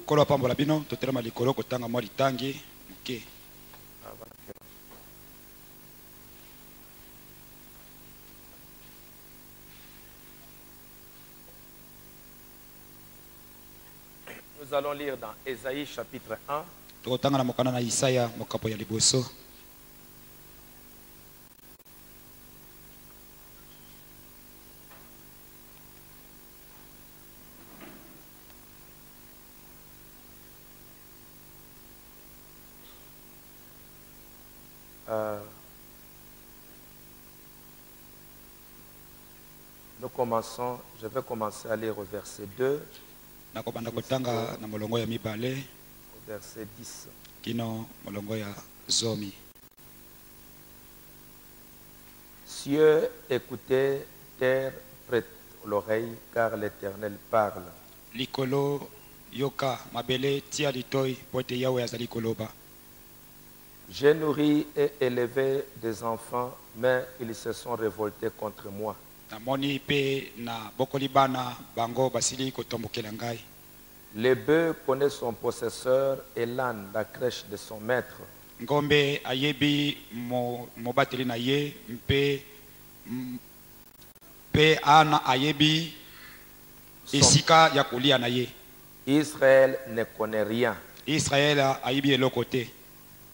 lokolo apambola bino totelema likolo kotanga mwa litangi moke. Nous allons lire dans Ésaïe chapitre 1. Tokotanga na mokana na Isaya mokapo ya liboso. Nous commençons, je vais commencer à lire au verset 2. Nakobanda kotanga na molongo ya mibale Au verset 10. kino molongo ya zomi. Cieux, écoutez, terre, prête l'oreille, car l'Éternel parle. Likolo yoka mabele tia litoi pote yawe azali koloba. J'ai nourri et élevé des enfants, mais ils se sont révoltés contre moi. Namoni pe na bokoli bana bango basili kotombokela ngai. Le bœuf connaît son possesseur et l'âne la crèche de son maître. Ngombe ayebi mobateli na ye pe ana ayebi esika ya kolia na ye. Israël ne connaît rien. Israël ayebi eloko te.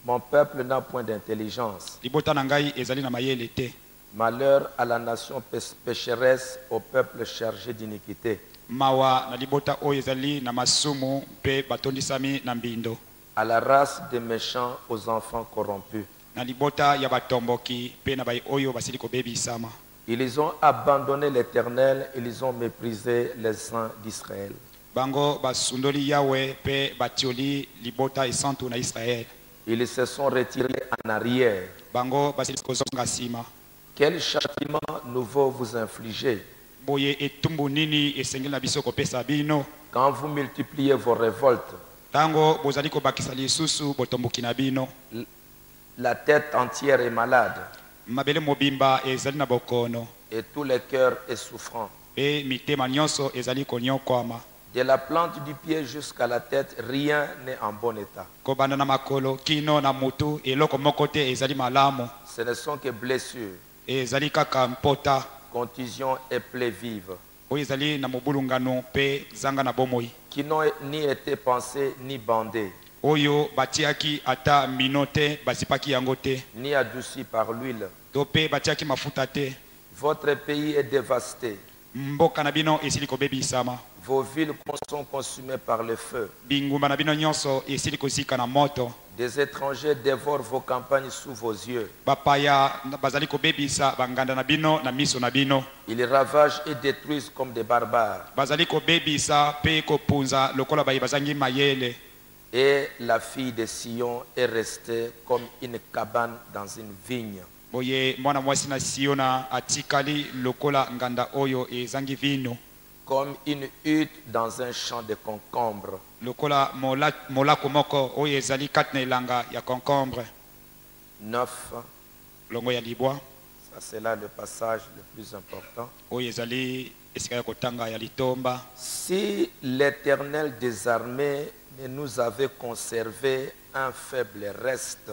Mon peuple n'a point d'intelligence. Libota na ngai ezali na mayele te. Malheur à la nation pécheresse, au peuple chargé d'iniquité. Mawa na libota oyo ezali na masumu pe batondisami na mbindo. À la race des méchants, aux enfants corrompus. Na libota ya batomboki pe na bai oyo basili kobebisama. Ils ont abandonné l'Éternel, ils ont méprisé les saints d'Israël. Bango basundoli yawe pe batioli libota esantu na Israël. Ils se sont retirés en arrière. Bango basili kozonga sima. Quel châtiment nouveau vous infligez Boye etumbu nini esengeli na biso kopesa bino quand vous multipliez vos révoltes? tango bozali kobakisa lisusu botomboki na bino. La tête entière est malade Mabele mobimba ezali na bokono et tout le cœur est souffrant. pe mitema nyonso ezali konyokwama. De la plante du pied jusqu'à la tête, rien n'est en bon état. Kobanda na makolo kino na mutu eloko moko te ezali malamu. Ce ne sont que blessures, Ezali kaka mpota contusions et plaies vives oyo ezali na mobulungano pe zanga na bomoi qui n'ont ni été pensées ni bandées, oyo batiaki ata mino te basipaki yango te ni adoucies par l'huile. to pe batiaki mafuta te. Votre pays est dévasté. Mboka na bino esili kobebisama. Vos villes sont consumées par le feu. Bingumba na bino nyonso esili kozika na moto. Des étrangers dévorent vos campagnes sous vos yeux. Bapaya bazali kobebisa banganda na bino na miso na bino. Ils ravagent et détruisent comme des barbares. Bazali kobebisa pe kopunza lokola bayi bazangi mayele. Et la fille de Sion est restée comme une cabane dans une vigne. Boye mwana mwasi na Siona atikali lokola nganda oyo ezangi vino. Comme une hutte dans un champ de concombre. Lokola molako moko oyo ezali kati na elanga ya concombre. 9. Longo ya libwa. Ça c'est là le passage le plus important. Oyo ezali esika ya kotanga ya litomba. Si l'Éternel des armées ne nous avait conservé un faible reste,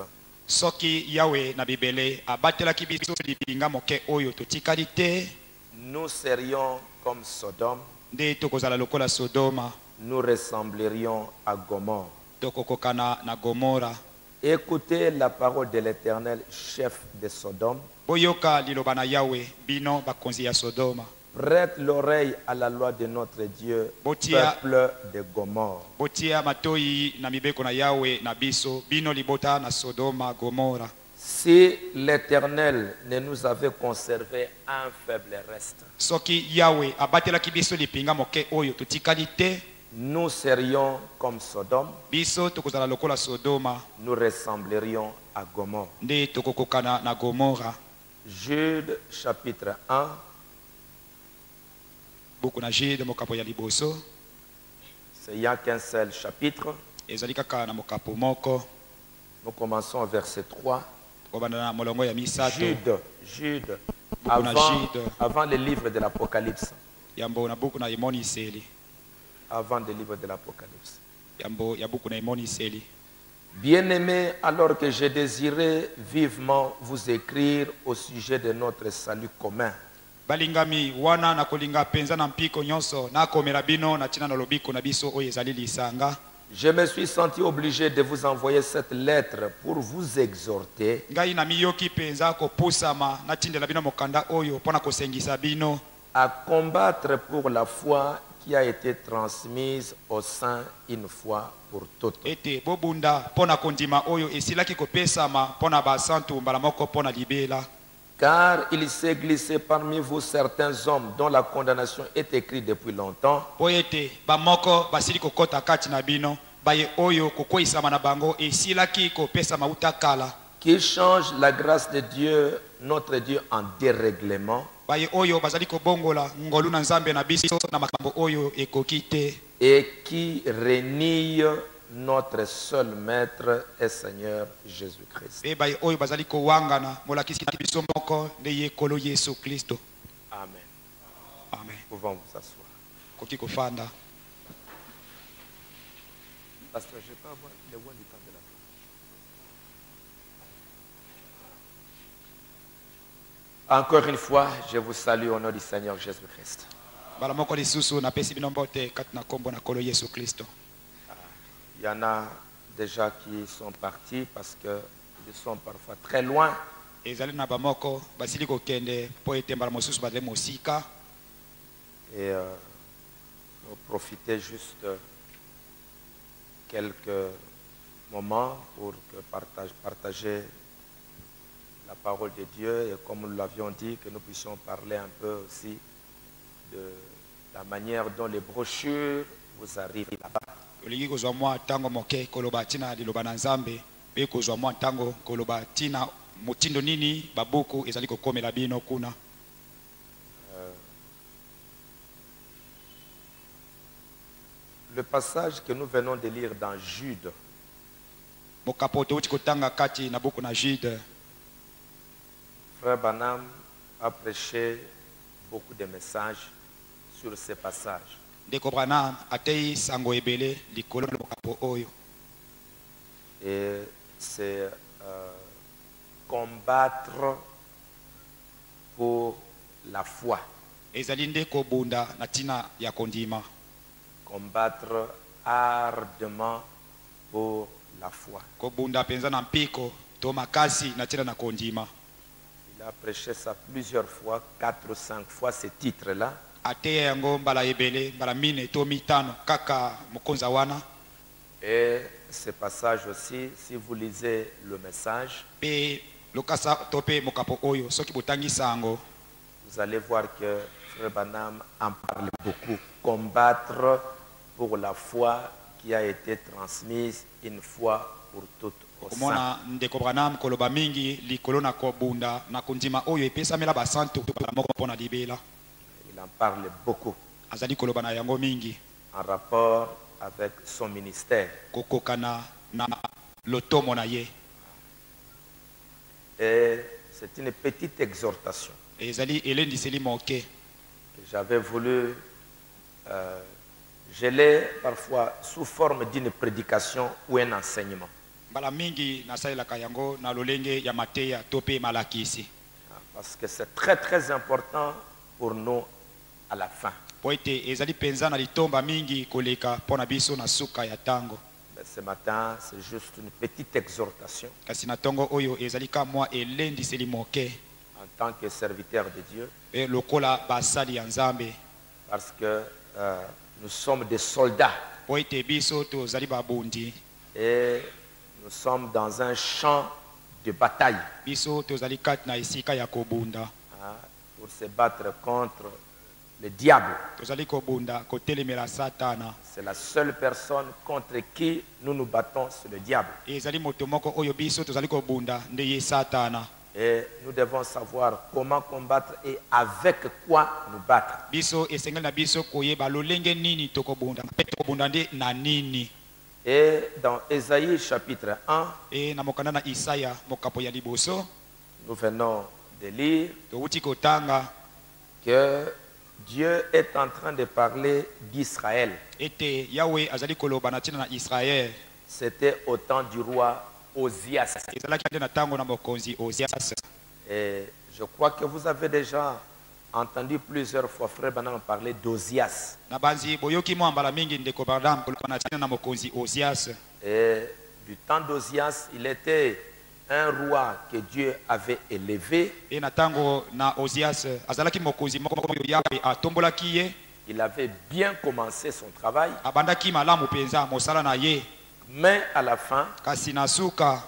Soki yawe na bibele abatelaki biso lipinga moke oyo totikali te, nous serions comme Sodome, nde tokozala lokola Sodoma, nous ressemblerions à Gomorrhe. tokokokana na Gomora. Écoutez la parole de l'Éternel, chef de Sodome. Boyoka liloba na yawe bino bakonzi ya Sodoma. Prête l'oreille à la loi de notre Dieu, Botia- peuple de Gomorrhe. Botia matoi na mibeko na yawe na biso bino libota na Sodoma Gomora. Si l'Éternel ne nous avait conservé un faible reste, Soki yawe abatelaki biso lipinga moke oyo totikali te, nous serions comme Sodome, biso tokozala lokola Sodoma, nous ressemblerions à Gomorrhe. nde tokokokana na Gomora. Jude chapitre 1, Buku na Jude mokapo ya liboso il n'y a qu'un seul chapitre. ezali kaka na mokapo moko. Nous commençons au verset 3. Kobanda na molongo ya misato. Jude, Buku na Jude avant le livre de l'Apocalypse. yambo na buku na imoniseli. Avant le livre de l'Apocalypse. yambo ya buku na emoniseli. Bien-aimés, alors que j'ai désiré vivement vous écrire au sujet de notre salut commun, Balingami wana na kolinga penza na mpiko nyonso na komela bino na tina na lobiko na biso oyo ezali lisanga. je me suis senti obligé de vous envoyer cette lettre pour vous exhorter Ngai na miyoki penza kopusama na tindela bino mokanda oyo pona kosengisa bino à combattre pour la foi qui a été transmise au sein une fois pour toutes. ete bobunda pona kondima oyo esilaki kopesama pona basantu mbala moko pona libela. Car il s'est glissé parmi vous certains hommes dont la condamnation est écrite depuis longtemps, Po ete bamoko basili kokota kati na bino baye oyo kokoisama na bango esilaki kopesama utakala. qui changent la grâce de Dieu, notre Dieu, en dérèglement, Baye oyo bazali kobongola ngolu na nzambe na biso na makambo oyo ekoki te. et qui renie notre seul Maître et Seigneur Jésus-Christ. Pe baye oyo bazali kowangana molakisi na biso moko nde ye kolo Yesu Kristo. Amen. Amen. Pouvons vous asseoir. Koki kofanda. Pasteur, je peux avoir le loin du temps de la foi. Encore une fois, je vous salue au nom du Seigneur Jésus-Christ. Bala moko lisusu na pesi bino mbote kati na kombo na kolo Yesu Kristo. Il y en a déjà qui sont partis parce qu'ils sont parfois très loin. Ezali na bamoko basili kokende po ete mbala mosusu bazali mosika. Et nous profiter juste quelques moments pour partager la parole de Dieu et comme nous l'avions dit, que nous puissions parler un peu aussi de la manière dont les brochures vous arrivent là-bas. Olingi kozwa mwa tango moke koloba tina liloba na nzambe pe kozwa mwa tango koloba tina motindo nini babuku ezali kokomela bino kuna. Le passage que nous venons de lire dans Jude, Mokapoto uti kotanga kati na buku na Jude. Frère Branham a prêché beaucoup de messages sur ce passage. Ndeko Branham atei sango ebele likolo na mokapo oyo. Et c'est combattre pour la foi. Ezali nde kobunda na tina ya kondima. Combattre ardemment pour la foi. Kobunda penza na mpiko to makasi na tina na kondima. Il a prêché ça plusieurs fois, 4 ou 5 fois, ce titre-là. Ateye yango mbala ebele mbala mine to mitano kaka mokonza wana. Et ce passage aussi, si vous lisez le message, Pe lokasa tope mokapo oyo soki botangi sango vous allez voir que Frère Branham en parle beaucoup. Combattre pour la foi qui a été transmise une fois pour toutes au sein. komona ndeko Branham koloba mingi likolo na kobunda na kondima oyo epesamela basantu bala moko pona libela. Il en parle beaucoup Azali koloba na yango mingi en rapport avec son ministère. kokokana na lotomo na ye. Et c'est une petite exhortation Ezali elendiseli moke que j'avais voulu geler parfois sous forme d'une prédication ou un enseignement. mbala mingi nasalelaka yango na lolenge ya mateya to pe malakisi. Parce que c'est très très important pour nous à la fin. Po ete ezali penza na litomba mingi koleka pona biso na suka ya tango. Mais ce matin, c'est juste une petite exhortation Kasi na tongo oyo ezali ka mwa elendiseli moke en tant que serviteur de Dieu. pe lokola basali ya nzambe. Parce que nous sommes des soldats Po ete biso tozali babundi. et nous sommes dans un champ de bataille Biso tozali kati na esika ya kobunda. pour se battre contre le diable. Tozali kobunda kotelemela satana. C'est la seule personne contre qui nous nous battons, c'est le diable. Ezali moto moko oyo biso tozali kobunda nde ye satana. Et nous devons savoir comment combattre et avec quoi nous battre. Biso esengeli na biso koyeba lolenge nini tokobunda pe tokobunda nde na nini. Et dans Ésaïe chapitre 1, E na mokanda na Isaya mokapo ya liboso nous venons de lire touti kotanga que Dieu est en train de parler d'Israël. ete yawe azali koloba na ntina na israel C'était au temps du roi Osias. ezalaki nde na ntango na mokonzi Ozias. Et je crois que vous avez déjà entendu plusieurs fois Frère Branham parler d'Osias. na banzi boyoki mwa mbala mingi ndeko Branham koloba na ntina na mokonzi Ozias. Et du temps d'Osias, il était un roi que Dieu avait élevé. E na ntango na Ozias azalaki mokonzi moko oyo yawe atombolaki ye, Il avait bien commencé son travail, abandaki malamu mpenza mosala na ye, mais à la fin, kasi na suka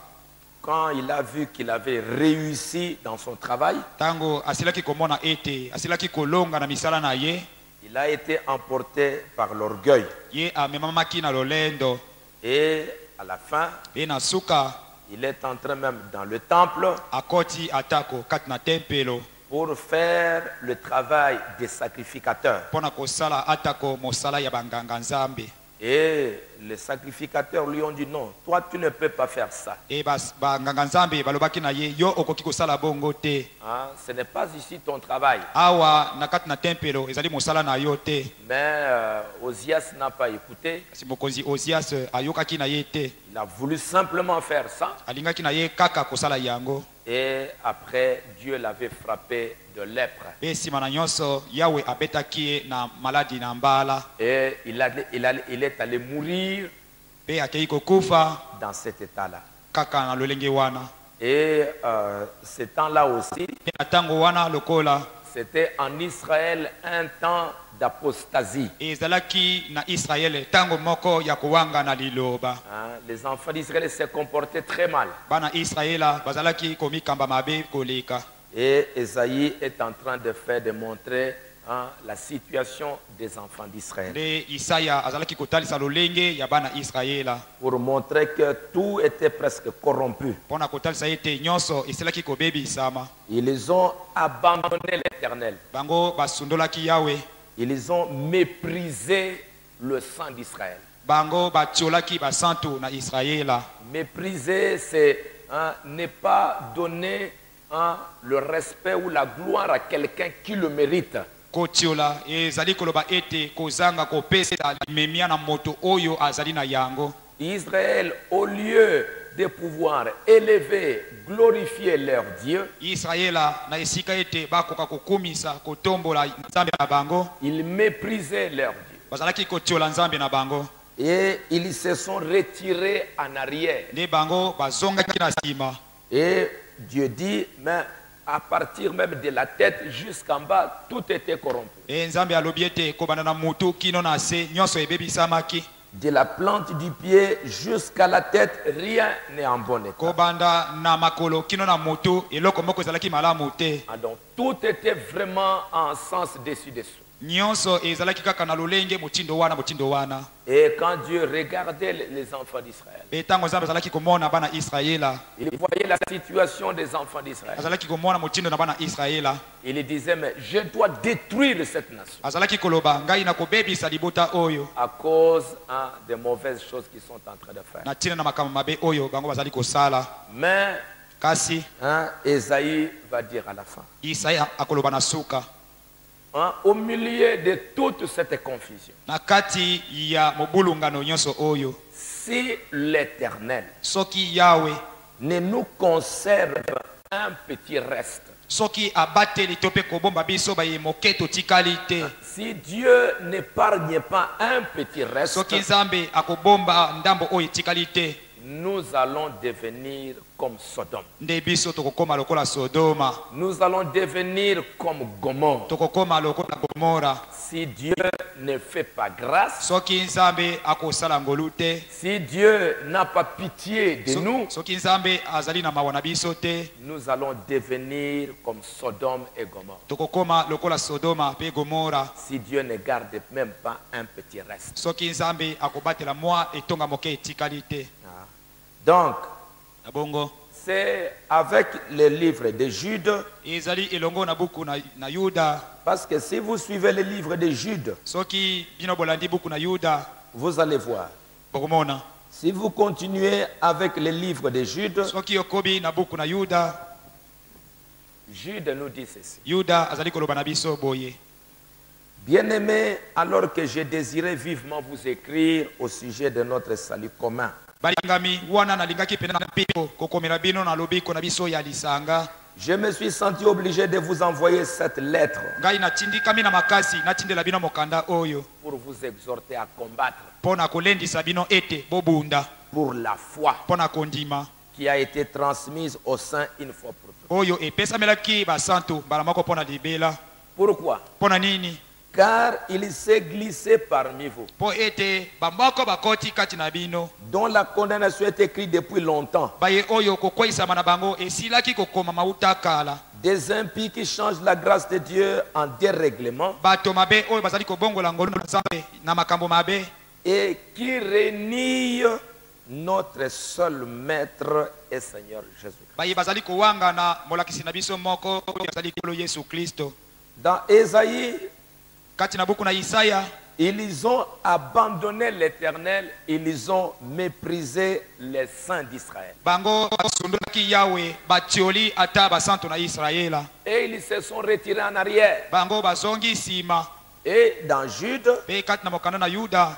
quand il a vu qu'il avait réussi dans son travail, ntango asilaki komona ete asilaki kolonga na misala na ye, il a été emporté par l'orgueil. ye amemamaki na lolendo. Et à la fin, E na suka il est entré même dans le temple akoti atako kati na tempelo pour faire le travail des sacrificateurs. mpona kosala atako mosala ya banganga nzambe. Et les sacrificateurs lui ont dit non, toi tu ne peux pas faire ça. E banganga nzambe balobaki na ye, yo okoki kosala bongo te, Hein, ce n'est pas ici ton travail. awa na kati na tempelo ezali mosala na yo te. Mais Osias n'a pas écouté. Kasi mokonzi Ozias ayokaki na ye te, Il a voulu simplement faire ça. alingaki na ye kaka kosala yango. Et après, Dieu l'avait frappé de lèpre. Pe nsima na nyonso yawe abetaki ye na maladi na mbala, Et il est allé mourir pe akei kokufa dans cet état-là. kaka na lolenge wana. Et ce temps-là aussi, Pe na ntango wana lokola c'était en Israël un temps d'apostasie. ezalaki na Israele ntango moko ya kowanga na liloba. Hein, les enfants d'Israël se comportaient très mal. Bana Israela bazalaki komikamba mabe koleka. Et Esaïe est en train de montrer hein, la situation des enfants d'Israël. Nde Isaya azalaki kotalisa lolenge ya bana Israela Pour montrer que tout était presque corrompu. mpona kotalisa ete nyonso eselaki kobebisama. Ils ont abandonné l'Éternel. Bango basundolaki yawe, Ils ont méprisé le sang d'Israël. bango batiolaki basantu na Israela. Mépriser, c'est hein, ne pas donner hein, le respect ou la gloire à quelqu'un qui le mérite. Kotiola ezali koloba ete kozanga kopesa limemia na moto oyo azali na yango. Israël, au lieu de pouvoir élever, glorifier leur Dieu, Israela na esika ete bakoka kokumisa kotombola nzambe na bango, ils méprisaient leur Dieu. bazalaki kotiola nzambe na bango. Et ils se sont retirés en arrière. Nde bango bazongaki na nsima. Et Dieu dit, mais à partir même de la tête jusqu'en bas, tout était corrompu. E nzambe alobi ete kobanda na mutu kino na se nyonso ebebisamaki. De la plante du pied jusqu'à la tête, rien n'est en bon état. Kobanda na makolo kino na mutu eloko moko ezalaki malamu te. Ah, donc tout était vraiment en sens dessus-dessous. Nyonso ezalaki kaka na lolenge motindo wana motindo wana. Et quand Dieu regardait les enfants d'Israël, Pe ntango nzambe azalaki komona bana Israela, il voyait la situation des enfants d'Israël. azalaki komona motindo na bana Israela, Il disait, mais je dois détruire cette nation azalaki koloba ngai na kobebisa libota oyo à cause hein, des mauvaises choses qu'ils sont en train de faire. na ntina na makambo mabe oyo bango bazali kosala. Mais Kasi hein, Esaïe va dire à la fin, Isaya akoloba na suka, hein, au milieu de toute cette confusion, na kati ya mobulungano nyonso oyo, si l'Éternel soki yawe ne nous conserve un petit reste, soki abateli to mpe kobomba biso baye moke totikali te, si Dieu n'épargne pas un petit reste, soki nzambe akobomba ndambo oyo etikali te, nous allons devenir comme Sodome. nde biso tokokoma lokola Sodoma, Nous allons devenir comme Gomorrhe. tokokoma lokola Gomora. Si Dieu ne fait pas grâce, Soki nzambe akosala ngolu te, si Dieu n'a pas pitié de nous, soki nzambe azali na mawa na biso te, nous allons devenir comme Sodome et Gomorrhe. tokokoma lokola Sodoma pe Gomora. Si Dieu ne garde même pas un petit reste. Soki nzambe akobatela mwa etonga moke etikali te. Donc, Na bongo c'est avec le livre de Jude, ezali elongo na buku na Yuda. parce que si vous suivez le livre de Jude, Soki bino bolandi buku na Yuda, vous allez voir. bokomona. Si vous continuez avec le livre de Jude, Soki okobi na buku na Yuda, Jude nous dit ceci. Yuda azali koloba na biso boye. Bien-aimés, alors que j'ai désiré vivement vous écrire au sujet de notre salut commun, balingami wana nalingaki pena na bino kokomela bino na lobiko na biso ya lisanga je me suis senti obligé de vous envoyer cette lettre ngai natindikami na makasi natindela bino mokanda oyo pour vous exhorter à combattre pona kolendisa bino ete bobunda pour la foi pona kondima qui a été transmise au sein une fois pour toutes. oyo epesamelaki basantu mbala moko pona libela. Pourquoi? Pona nini? Car il s'est glissé parmi vous, Po ete bamboko bakoti kati na bino dont la condamnation est écrite depuis longtemps. baye oyo kokweyisama na bango esilaki kokoma mauta kala Des impies qui changent la grâce de Dieu en dérèglement bato mabe oyo bazali kobongola ngolu na Nzambe na makambo mabe et qui renient notre seul maître et Seigneur Jésus-Christ. baye bazali kowanga na molakisi na biso moko oyo bazali kolo Yesu Kristo. Dans Ésaïe, Kati na buku na Isaya ils ont abandonné l'Éternel, ils ont méprisé les saints d'Israël. bango basundulaki Yawe batioli ata basantu na Israela Et ils se sont retirés en arrière. bango bazongi sima Et dans Jude, pe kati na mokanda na Yuda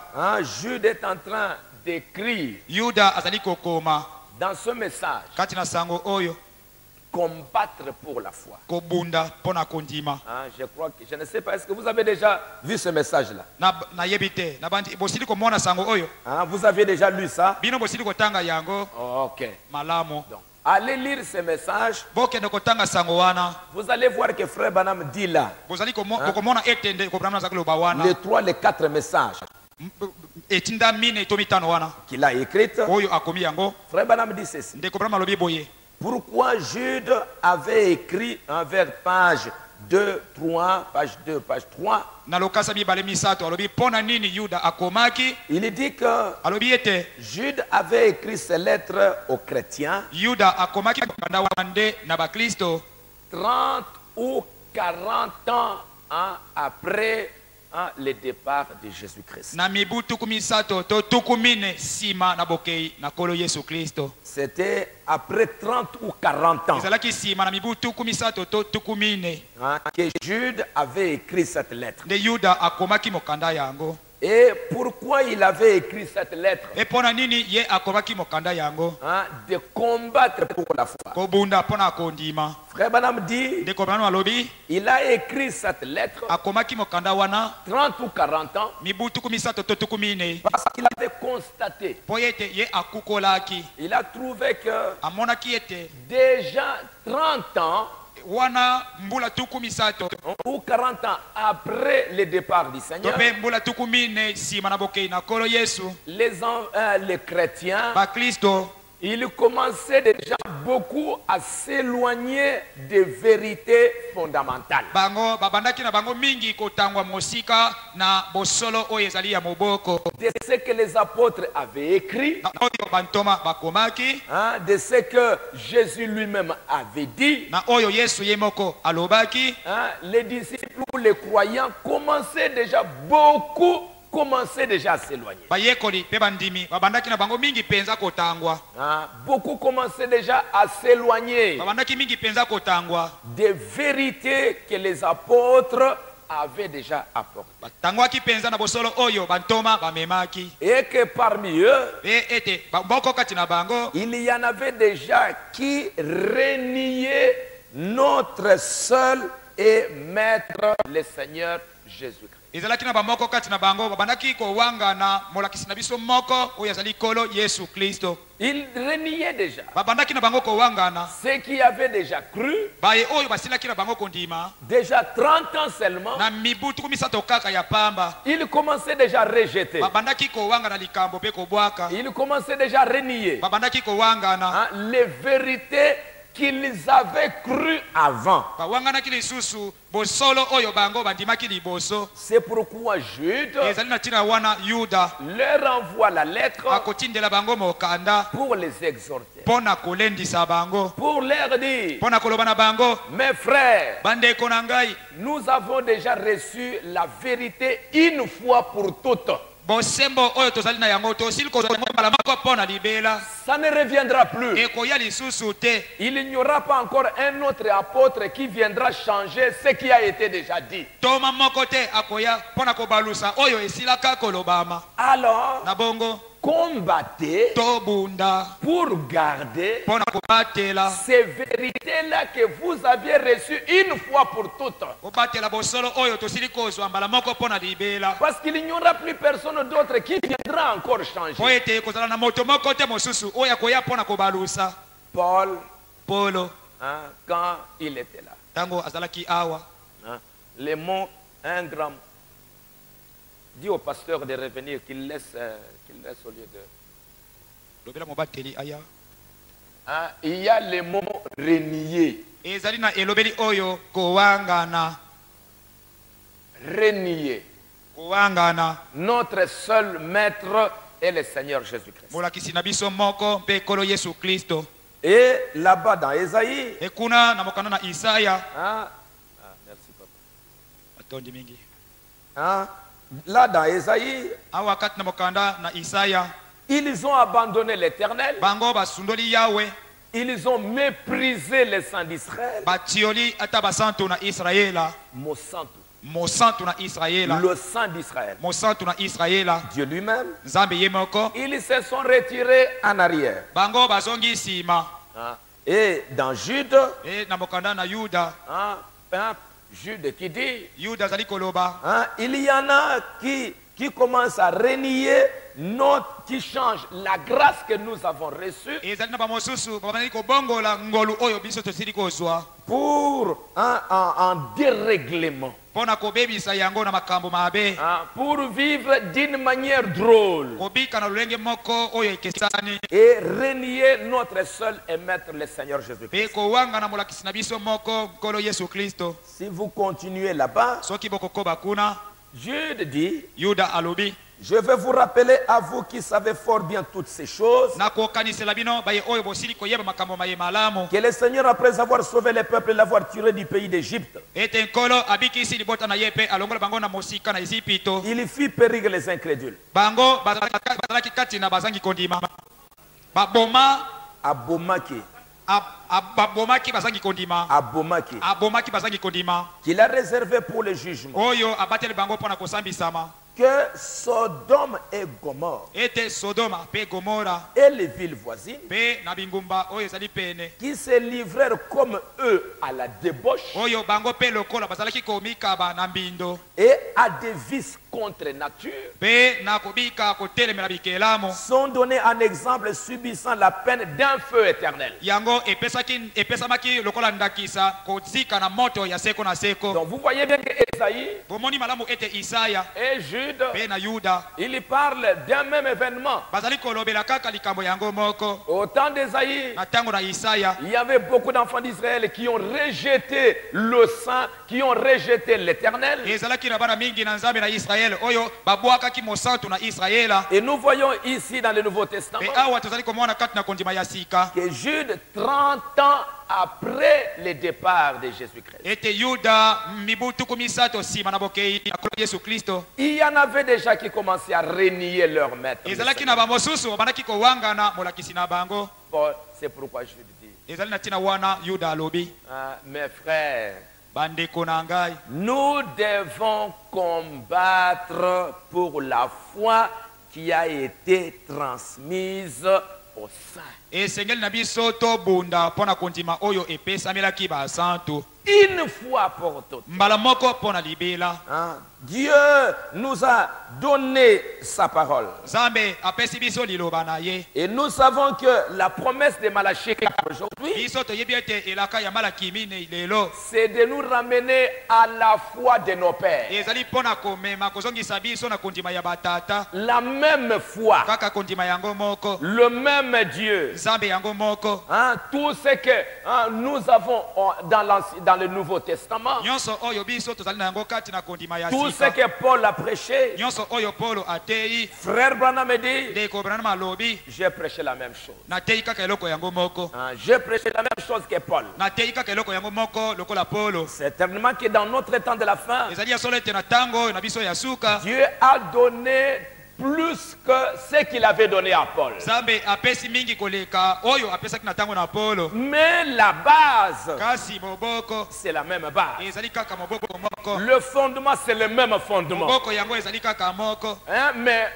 Jude est en train d'écrire Yuda azali kokoma dans ce message, kati na sango oyo combattre pour la foi. kobunda pona kondima Je crois que, je ne sais pas, est-ce que vous avez déjà vu ce message-là? na yebite na bandi bosili komona sango oyo Vous avez déjà lu ça? bino bosili kotanga yango Ok. malamo Donc, allez lire ce message. bokende kotanga sango wana Vous allez voir que Frère Branham dit là, bozali komona etende kobrana za loba wana les 3, les 4 messages etinda mine to mitano wana qu'il a écrits. oyo akomi yango Frère Branham dit ceci. nde kobrana lobi boye. Pourquoi Jude avait écrit vers page 2, 3, page 2, page 3, na lokasa mibale misato alobi pona nini Yuda akomaki il dit que alobi ete Jude avait écrit ces lettres aux chrétiens Yuda akomaki banda wande na bakristo 30 ou 40 ans après le départ de Jésus-Christ. na mibu tukumi sato to tukumine sima na bokei na kolo Yesu Kristo. C'était après 30 ou 40 ans ezalaki sima na mibu tukumi sato to tukumine que Jude avait écrit cette lettre. nde Yuda akomaki mokanda yango. Et pourquoi il avait écrit cette lettre? E pona nini ye akomaki mokanda yango De combattre pour la foi. kobunda pona kondima. Frère Branham dit, nde kobrana alobi il a écrit cette lettre akomaki mokanda wana 30 ou 40 ans mibu tukumi sato to tukumine parce qu'il avait constaté, po ete ye akukolaki il a trouvé que amonaki ete déjà 30 ans wana mbula tukumi sato ou 40 ans après le départ du to Seigneur, pe mbula tukumine sima na bokei na kolo Yesu les chrétiens, bakristo ils commençaient déjà beaucoup à s'éloigner des vérités fondamentales. bango babandaki na bango mingi kotangwa mosika na bosolo oyo ezali ya moboko De ce que les apôtres avaient écrit, na oyo bantoma bakomaki de ce que Jésus lui-même avait dit, na oyo Yesu ye moko alobaki les disciples ou les croyants commençaient déjà à s'éloigner. bayekoli pe bandimi babandaki na bango mingi penza kotangwa Beaucoup commençaient déjà à s'éloigner babandaki mingi penza kotangwa des vérités que les apôtres avaient déjà apportées. batangwaki penza na bosolo oyo bantoma bamemaki Et que parmi eux, pe ete moko kati na bango il y en avait déjà qui reniaient notre seul et maître, le Seigneur Jésus-Christ. ezalaki na bamoko kati na bango babandaki kowanga na molakisi na biso moko oyo azali kolo Yesu Kristo. Ils reniaient déjà babandaki na bango kowangana ceux qui avaient déjà cru, baye oyo basilaki na bango kondima déjà 30 ans seulement, na mibu tukumi sato kaka ya pamba ils commençaient déjà à rejeter. babandaki kowanga na likambo pe kobwaka Ils commençaient déjà à renier babandaki kowangana les vérités qu'ils avaient cru avant. bawanganaki lisusu bosolo oyo bango bandimaki liboso. C'est pourquoi Jude ezali na ntina wana Yuda leur envoie la lettre akotindela bango mokanda pour les exhorter, pona kolendisa bango pour leur dire, pona koloba na bango mes frères, bandeko na ngai nous avons déjà reçu la vérité une fois pour toutes. bosembo oyo tozali na yango tosili kozwa yango mbala moko mpo na libela ça ne reviendra plus. ekoya lisusu te. Il n'y aura pas encore un autre apôtre qui viendra changer ce qui a été déjà dit. toma moko te akoya mpo na kobalusa oyo esilaka kolobama. Alors, na bongo combattez tobunda pour garder mpo na kobatela ces vérités-là que vous aviez reçues une fois pour toutes. kobatela bosolo oyo tosili kozwa mbala moko mpo na libela Parce qu'il n'y aura plus personne d'autre qui viendra encore changer. po ete kozala na moto moko te mosusu oyo akoya mpo na kobalusa. Paul, polo hein, quand il était là, ntango azalaki awa hein, les mots, un gramme. Dis au pasteur de revenir, qu'il laisse au lieu de... lobela mobateli aya Hein, il y a les mots renier. ezali na elobeli oyo kowangana. Renier. kowangana Notre seul maître est le Seigneur Jésus-Christ. molakisi na biso moko mpe ekolo yesu kristo. Et là-bas dans Ésaïe, ekuna na mokanda na isaya hein, merci papa. atondi mingi Hein, là dans Ésaïe, awa kati na mokanda na isaya ils ont abandonné l'Éternel, bango basundoli yawe ils ont méprisé les saints d'Israël. batioli ata basantu na israela Mosantu, mosantu na israela le saint d'Israël, mosantu na israela Dieu lui-même, nzambe ye moko ils se sont retirés en arrière. bango bazongi nsima. Hein, et dans Jude, e na mokanda na yuda hein, hein, Jude qui dit, yuda azali koloba hein, il y en a qui commencent à renier qui change la grâce que nous avons reçue ezali na bamosusu babandaki kobongola ngolu oyo biso tosili kozwa pour un dérèglement, mpo na kobebisa yango na makambo mabe, hein, pour vivre d'une manière drôle kobika na lolenge moko oyo ekesani et renier notre seul et maître, le Seigneur Jésus-Christ. mpe kowanga na molakisi na biso moko nkolo yesu kristo. Si vous continuez là-bas, soki bokokoba kuna Jude dit, yuda alobi je vais vous rappeler à vous qui savez fort bien toutes ces choses, nakokanisela bino baye oyo bosili koyeba makambo maye malamu que le Seigneur, après avoir sauvé le peuple et l'avoir tiré du pays d'Égypte, ete nkolo abikisi libota na ye mpe alongola bango na mosika na Ezipito. il fit périr les incrédules. bango bazalaki kati na bazangi kondima baboma Abomaki, babomaki bazangi kondima Abomaki, abomaki bazangi kondima qu'il a réservé pour le jugement, oyo abateli bango mpo na kosambisama que Sodome et Gomorre ete sodoma mpe gomora et les villes voisines, mpe na bingumba oyo ezali pene qui se livrèrent comme eux à la débauche oyo bango mpe lokola bazalaki komikaba na mbindo et à des vices contre nature, mpe na kobika kotelemela bikelamu, sont donnés en exemple subissant la peine d'un feu éternel. yango epesamaki lokola ndakisa kozika na moto ya seko na seko. Donc vous voyez bien que Esaïe bomoni malamu ete isaya et Jude, mpe na yuda ils parlent d'un même événement. bazali kolobela kaka likambo yango moko. Au temps d'Esaïe, na ntango na isaya il y avait beaucoup d'enfants d'Israël qui ont rejeté le Saint, qui ont rejeté l'Éternel. ezalaki na bana mingi na nzambe na israele oyo babwakaki mosantu na israela. Et nous voyons ici dans le Nouveau Testament mpe awa tozali komona kati na kondima ya sika que Jude, 30 ans après le départ de Jésus-Christ, ete yuda mibu tuku misato nsima na bokei na nkolo yesu kristo il y en avait déjà qui commençaient à renier leur maître. le ezalaki Seigneur. na bamosusu babandaki kowangana molakisi na bango. Paul, c'est pourquoi Jude dit, ezali na ntina wana yuda alobi mes frères, bandeko na ngai nous devons combattre pour la foi qui a été transmise aux saints. esengeli na biso tobunda mpo na kondima oyo epesamelaki basantu Une fois pour toutes. mbala moko mpo na libela. Dieu nous a donné sa parole. nzambe apesi biso liloba na ye. Et nous savons que la promesse de Malachie aujourd'hui, biso toyebi ete elaka ya malaki minei lelo c'est de nous ramener à la foi de nos pères. ezali mpo na komema kozongisa biso na kondima ya batata La même foi, kaka kondima yango moko, le même Dieu. nzambe yango moko. Tout ce que nous avons dans le Nouveau Testament, nyonso oyo biso tozali na yango kati na kondima ya tout ce sika, que Paul a prêché, nyonso oyo Paulo atei, frère Branham me dit, ndeko Branham alobi j'ai prêché la même chose. natei kaka eloko yango moko, J'ai prêché la même chose que Paul. natei kaka eloko yango moko lokola Paulo. Certainement que dans notre temps de la fin, ezali ya solo ete na ntango oyo na biso ya suka Dieu a donné plus que ce qu'il avait donné à Paul. Nzambe apesi mingi koleka oyo apesaki na tango na Paulo. Mais la base, Kasi moboko c'est la même base. ezali kaka moboko moko. Le fondement, c'est le même fondement. Moboko yango ezali kaka moko. Hein, mais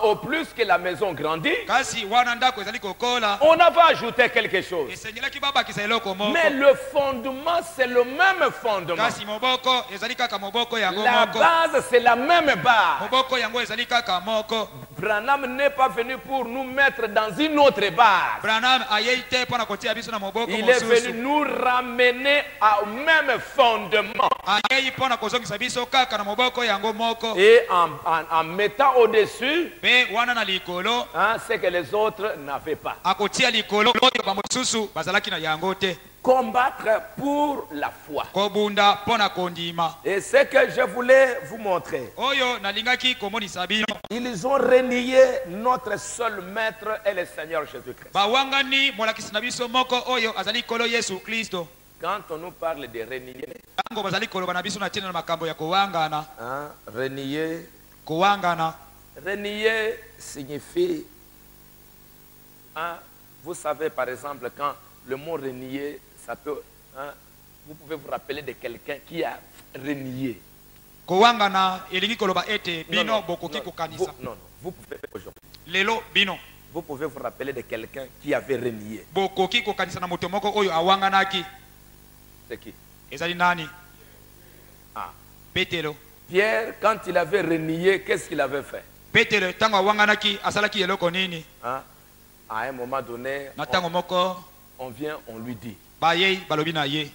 au plus que la maison grandit, Kasi wana ndako ezali kokola. on a va ajouter quelque chose. Esengelaki babakisa eloko moko. Mais le fondement, c'est le même fondement. Kasi moboko ezali kaka moboko yango La moko. base, c'est la même base. Moboko yango ezali kaka moko. Branham n'est pas venu pour nous mettre dans une autre base. Branham ayei te pona kotia biso na moboko Il est venu mosusu. nous ramener au même fondement. Ayei pona kozongisa biso kaka na moboko yango moko. Et en mettant au-dessus Pe wana na likolo ce que les autres n'avaient pas. akotia likolo oyo bamosusu bazalaki na yango te. Combattre pour la foi. Kobunda pona kondima. Et ce que je voulais vous montrer, Oyo nalingaki komonisa bino. ils ont renié notre seul maître et le Seigneur Jésus-Christ. Bawangani molakisi na biso moko oyo azali kolo Yesu Kristo. Quand on nous parle de renier, Tango bazali koloba na biso na tina na makambo ya kowangana. renier, Kowangana. renier signifie, vous savez par exemple quand le mot renier, ça peut, vous pouvez vous rappeler de quelqu'un qui a renié. Kowangana elingi koloba ete Non, bino non, bokoki non, kokanisa. non, vous pouvez aujourd'hui. Lelo bino Vous pouvez vous rappeler de quelqu'un qui avait renié. bokoki kokanisa na moto moko oyo awanganaki. C'est qui? Ezali nani? Petelo. Pierre, quand il avait renié, qu'est-ce qu'il avait fait? Petelo tango awanganaki asalaki eloko nini? À un moment donné, Na tango moko on vient, on lui dit, bayei balobi na ye.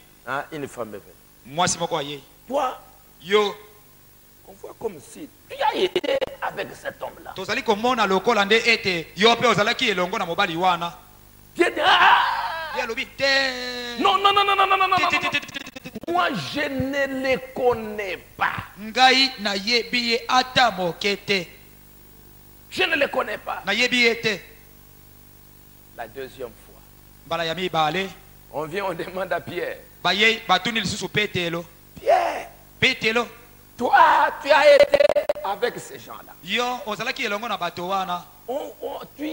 une femme est venue. Mwasi moko ayei. Toi, Yo on voit comme si tu as été avec cet homme-là. tozali komona lokola nde ete yo pe ozalaki elongo na mobali wana. Pierre dit, Ye alobi te. non, non, non, non, non, non, non, non, Te, te, non. te, te, te, te, te. Moi, je ne les connais pas. Ngai na yebi ye ata moke te. Je ne les connais pas. Na yebi ye te. La deuxième fois, Mbala ya mibale on vient, on demande à Pierre, bayei batuni lisusu Petelo. Pierre, Petelo toi, tu as été avec ces gens-là. yo ozalaki elongo na bato wana. Tu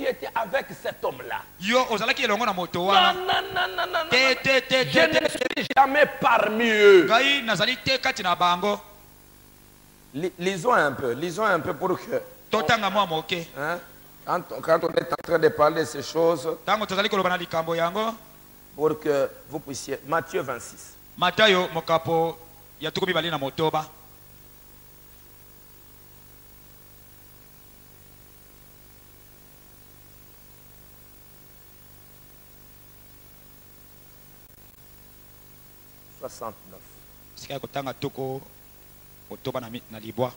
étais avec cet homme-là. Yo ozalaki elongo na moto Non, wana. non, non, non, non, Te non. te te Je te ne te. suis jamais parmi eux. Ngai nazali te kati na bango. Lisons un peu pour que... Totanga mwa moke. Hein, quand on est en train de parler de ces choses, Tango tozali koloba na likambo yango. pour que vous puissiez... Matthieu 26. Matayo mokapo ya tuko mibali na motoba. « 69. Sika kotanga tuko motoba na libwa.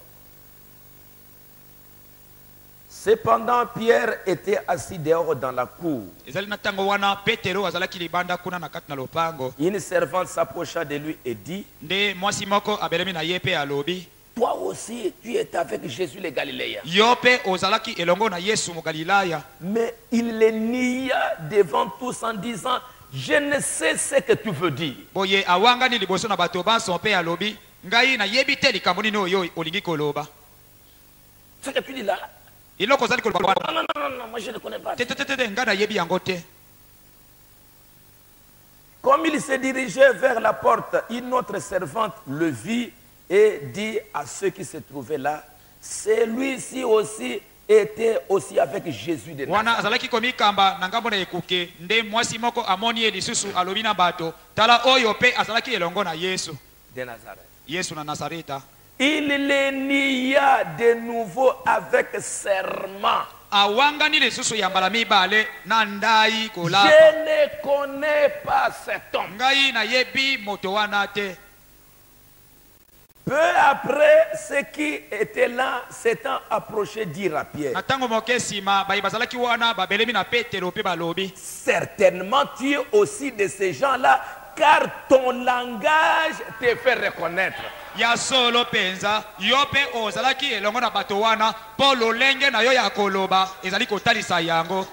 Cependant, Pierre était assis dehors dans la cour. Ezali na tango wana Petero azalaki libanda kuna na kati na lopango. Une servante s'approcha de lui et dit, Nde mwasi moko abelemi na ye pe alobi. toi aussi, tu es avec Jésus le Galiléen. Yo pe ozalaki elongo na Yesu mu Galilaya. Mais il les nia devant tous en disant, je ne sais ce que tu veux dire. Boye awangani liboso na bato banso pe alobi. Ngai na yebi te likambo nini oyo olingi koloba. Ce que tu dis là, Iloko zali koloba. non, non, non, non, moi je ne connais pas. Te te te te nga na yebi yango te. Comme il se dirigeait vers la porte, une autre servante le vit et dit à ceux qui se trouvaient là, celui-ci aussi était aussi avec Jésus de Wana Nazareth. azalaki komikamba na ngambo na ekuke nde mwasi moko amoni ye lisusu alobi na bato tala oyo pe azalaki elongo na Yesu. De Nazareth. Yesu na Nazareta. Il les nia de nouveau avec serment. Awangani lisusu ya mbala mibale na ndai kola. Je ne connais pas cet homme. Ngai na yebi moto wana te. Peu après, ceux qui étaient là s'étant approchés dirent à Pierre, Na tango moke sima bai bazalaki wana babelemi na Petero pe balobi. certainement tu es aussi de ces gens-là, car ton langage te fait reconnaître. Ya solo penza yo pe ozalaki elongo na bato wana po lolenge na yo ya koloba ezali kotalisa yango.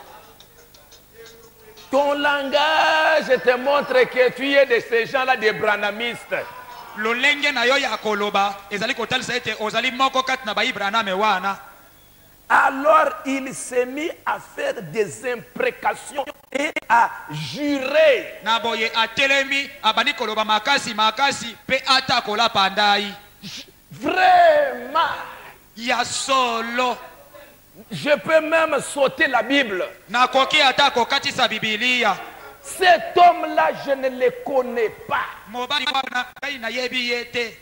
Ton langage te montre que tu es de ces gens-là, des branhamistes. Lolenge na yo ya koloba ezali kotalisa ete ozali moko kati na bai Branham wana. Alors il s'est mis à faire des imprécations et à jurer. na boye atelemi abandi koloba makasi makasi pe ata kolapa ndai Vraiment. ya solo. Je peux même sauter la Bible. Nakoki ata kokatisa bibilia. Cet homme-là, je ne le connais pas. Mobali wana kai na yebi yete.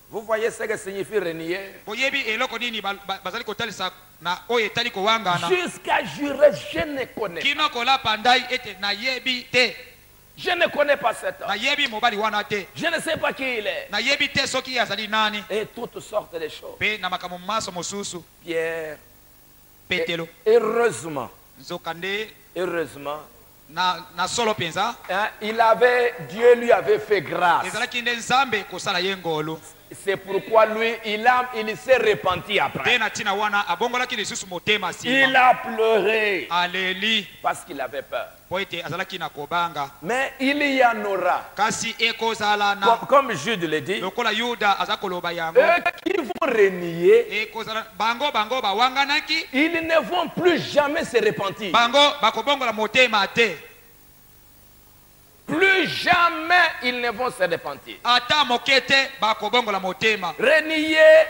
Vous voyez ce que signifie renier? Boyebi eloko nini bazali kotalisa na oyo etali kowangana. Jusqu'à jurer, je ne connais pas. Kino kolapa ndai ete na yebi te. Je ne connais pas cet homme. Na yebi mobali wana te. Je ne sais pas qui il est. Na yebi te soki azali nani. Et toutes sortes de choses. Pe na makambo maso mosusu. Pierre. Petelo. Heureusement. Nzokande Heureusement. na solo penza. Hein, Dieu lui avait fait grâce. Ezalaki nde Nzambe kosala ye ngolu. C'est pourquoi lui, il s'est repenti après. Pe na tina wana abongolaki lisusu motema Il sima. a pleuré Aleli. parce qu'il avait peur. Po ete azalaki na kobanga. Mais il y en aura. Kasi ekozala na Comme Jude le dit, lokola Yuda aza koloba yango. eux qui vont renier, Ekozala bango bawanganaki. ils ne vont plus jamais se repentir. Bango bakobongola motema te. Plus jamais ils ne vont se repentir. Ata mokete bakobongola motema. Renier,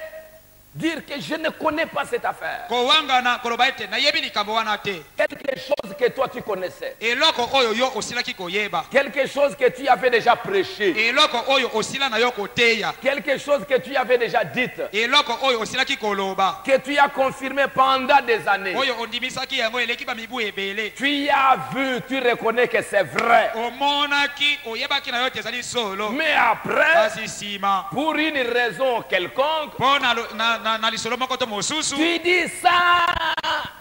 dire que je ne connais pas cette affaire. Kowangana koloba ete na yebi likambo wana te. Quelque chose que toi tu connaissais. Eloko oyo yo osilaki koyeba. Quelque chose que tu avais déjà prêché. Eloko oyo osila na yo koteya. Quelque chose que tu avais déjà dit. Eloko oyo osilaki koloba. Que tu as confirmé pendant des années. Oyo ondimisaki yango eleki ba mibu ebele. Tu as vu, tu reconnais que c'est vrai. Omonaki oyebaki na yo tezali solo. Mais après, Kasi sima. pour une raison quelconque, Po na lisolo moko to mosusu. tu dis ça.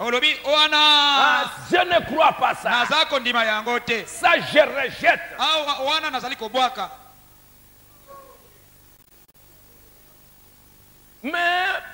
Olobi wana. Ah, je ne crois pas ça. Naza kondima yango te. Ça, je rejette. Ah wana nazali kobwaka. Mais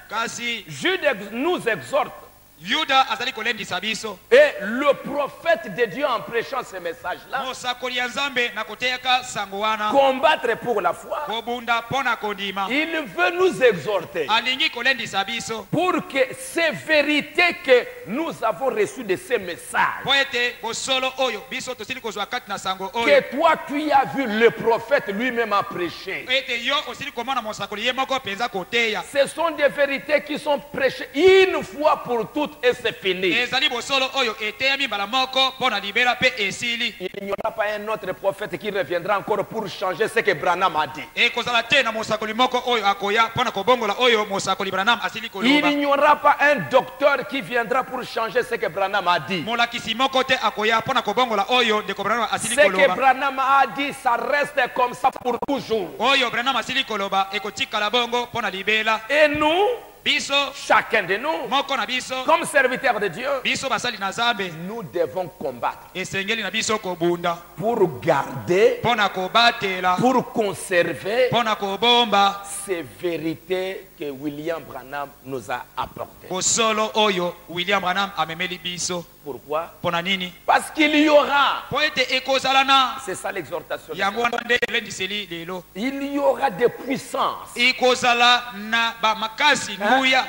Kasi Jude nous exhorte. Yuda azali kolendisa biso. Et le prophète de Dieu en prêchant ce message-là, Mosakoli ya Nzambe na koteyaka sango wana. combattre pour la foi, Kobunda pona kondima. il veut nous exhorter Alingi kolendisa biso. pour que ces vérités que nous avons reçues de ces messages, Po ete bosolo oyo biso tosili kozwa kati na sango oyo. que toi tu as vu le prophète lui-même a prêché. Ete yo osili komona mosakoli ye moko penza koteya. Ce sont des vérités qui sont prêchées une fois pour toutes et c'est fini. Ezali bosolo oyo eteyami mbala moko pona libela pe esili. Il n'y aura pas un autre prophète qui reviendra encore pour changer ce que Branham a dit. Ekozala te na mosakoli moko oyo akoya pona kobongola oyo mosakoli Branham asili koloba. Il n'y aura pas un docteur qui viendra pour changer ce que Branham a dit. Molakisi moko te akoya pona kobongola oyo ndeko Branham asili Ce que koloba. Branham a dit, ça reste comme ça pour toujours. Oyo Branham asili koloba ekotikala bongo pona libela. Et nous, Biso chacun de nous, moko na biso comme serviteurs de Dieu, biso basali na Nzambe nous devons combattre esengeli na biso kobunda pour garder, pona kobatela pour conserver pona kobomba ces vérités que William Branham nous a apportées. bosolo oyo William Branham amemeli biso. Pourquoi? Pona nini? Parce qu'il y aura, Po ete ekozala na c'est ça l'exhortation, yango wana nde elendiseli lelo. il y aura des puissances. Ekozala na ba makasi nguya.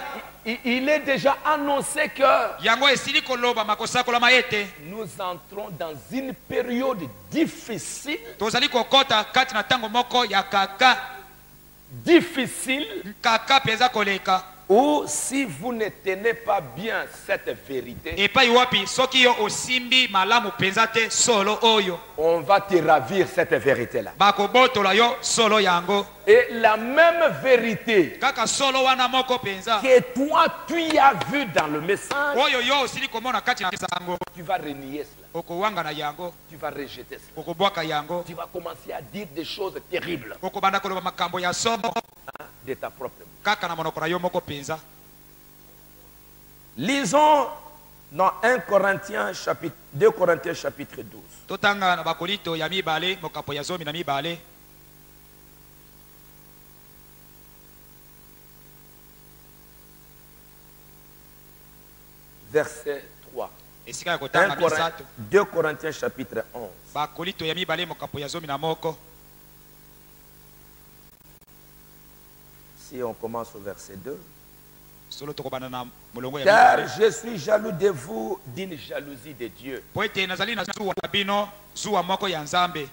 Il est déjà annoncé que Yango esili koloba makosakolama ete nous entrons dans une période difficile, tozali kokota kati na ntango moko ya kaka kaka penza koleka. où si vous ne tenez pas bien cette vérité, Epai wapi soki yo osimbi malamu penza te solo oyo on va te ravir cette vérité-là. bakobotola yo solo yango. Et la même vérité Kaka solo wana moko penza que toi tu as vu dans le message, oyo yo osili komona kati na sango tu vas renier cela, okowanga na yango, tu vas rejeter cela, okobwaka yango, tu vas commencer à dire des choses terribles okobanda koloba makambo ya somo de ta propre bouche. kaka na monoko na yo moko penza. Lisons dans 2 Corinthiens chapitre 12. Totanga na bakolinto ya mibale mokapo ya zomi na mibale. Verset 3. Esika ya kotanga misato. 2 Corinthiens chapitre 11. Bakolinto ya mibale mokapo ya zomi na moko. Si on commence au verset 2. solo tokobana na molongo ya Car mibale. je suis jaloux de vous d'une jalousie de Dieu. Po ete nazali na zuwa na bino zuwa moko ya Nzambe.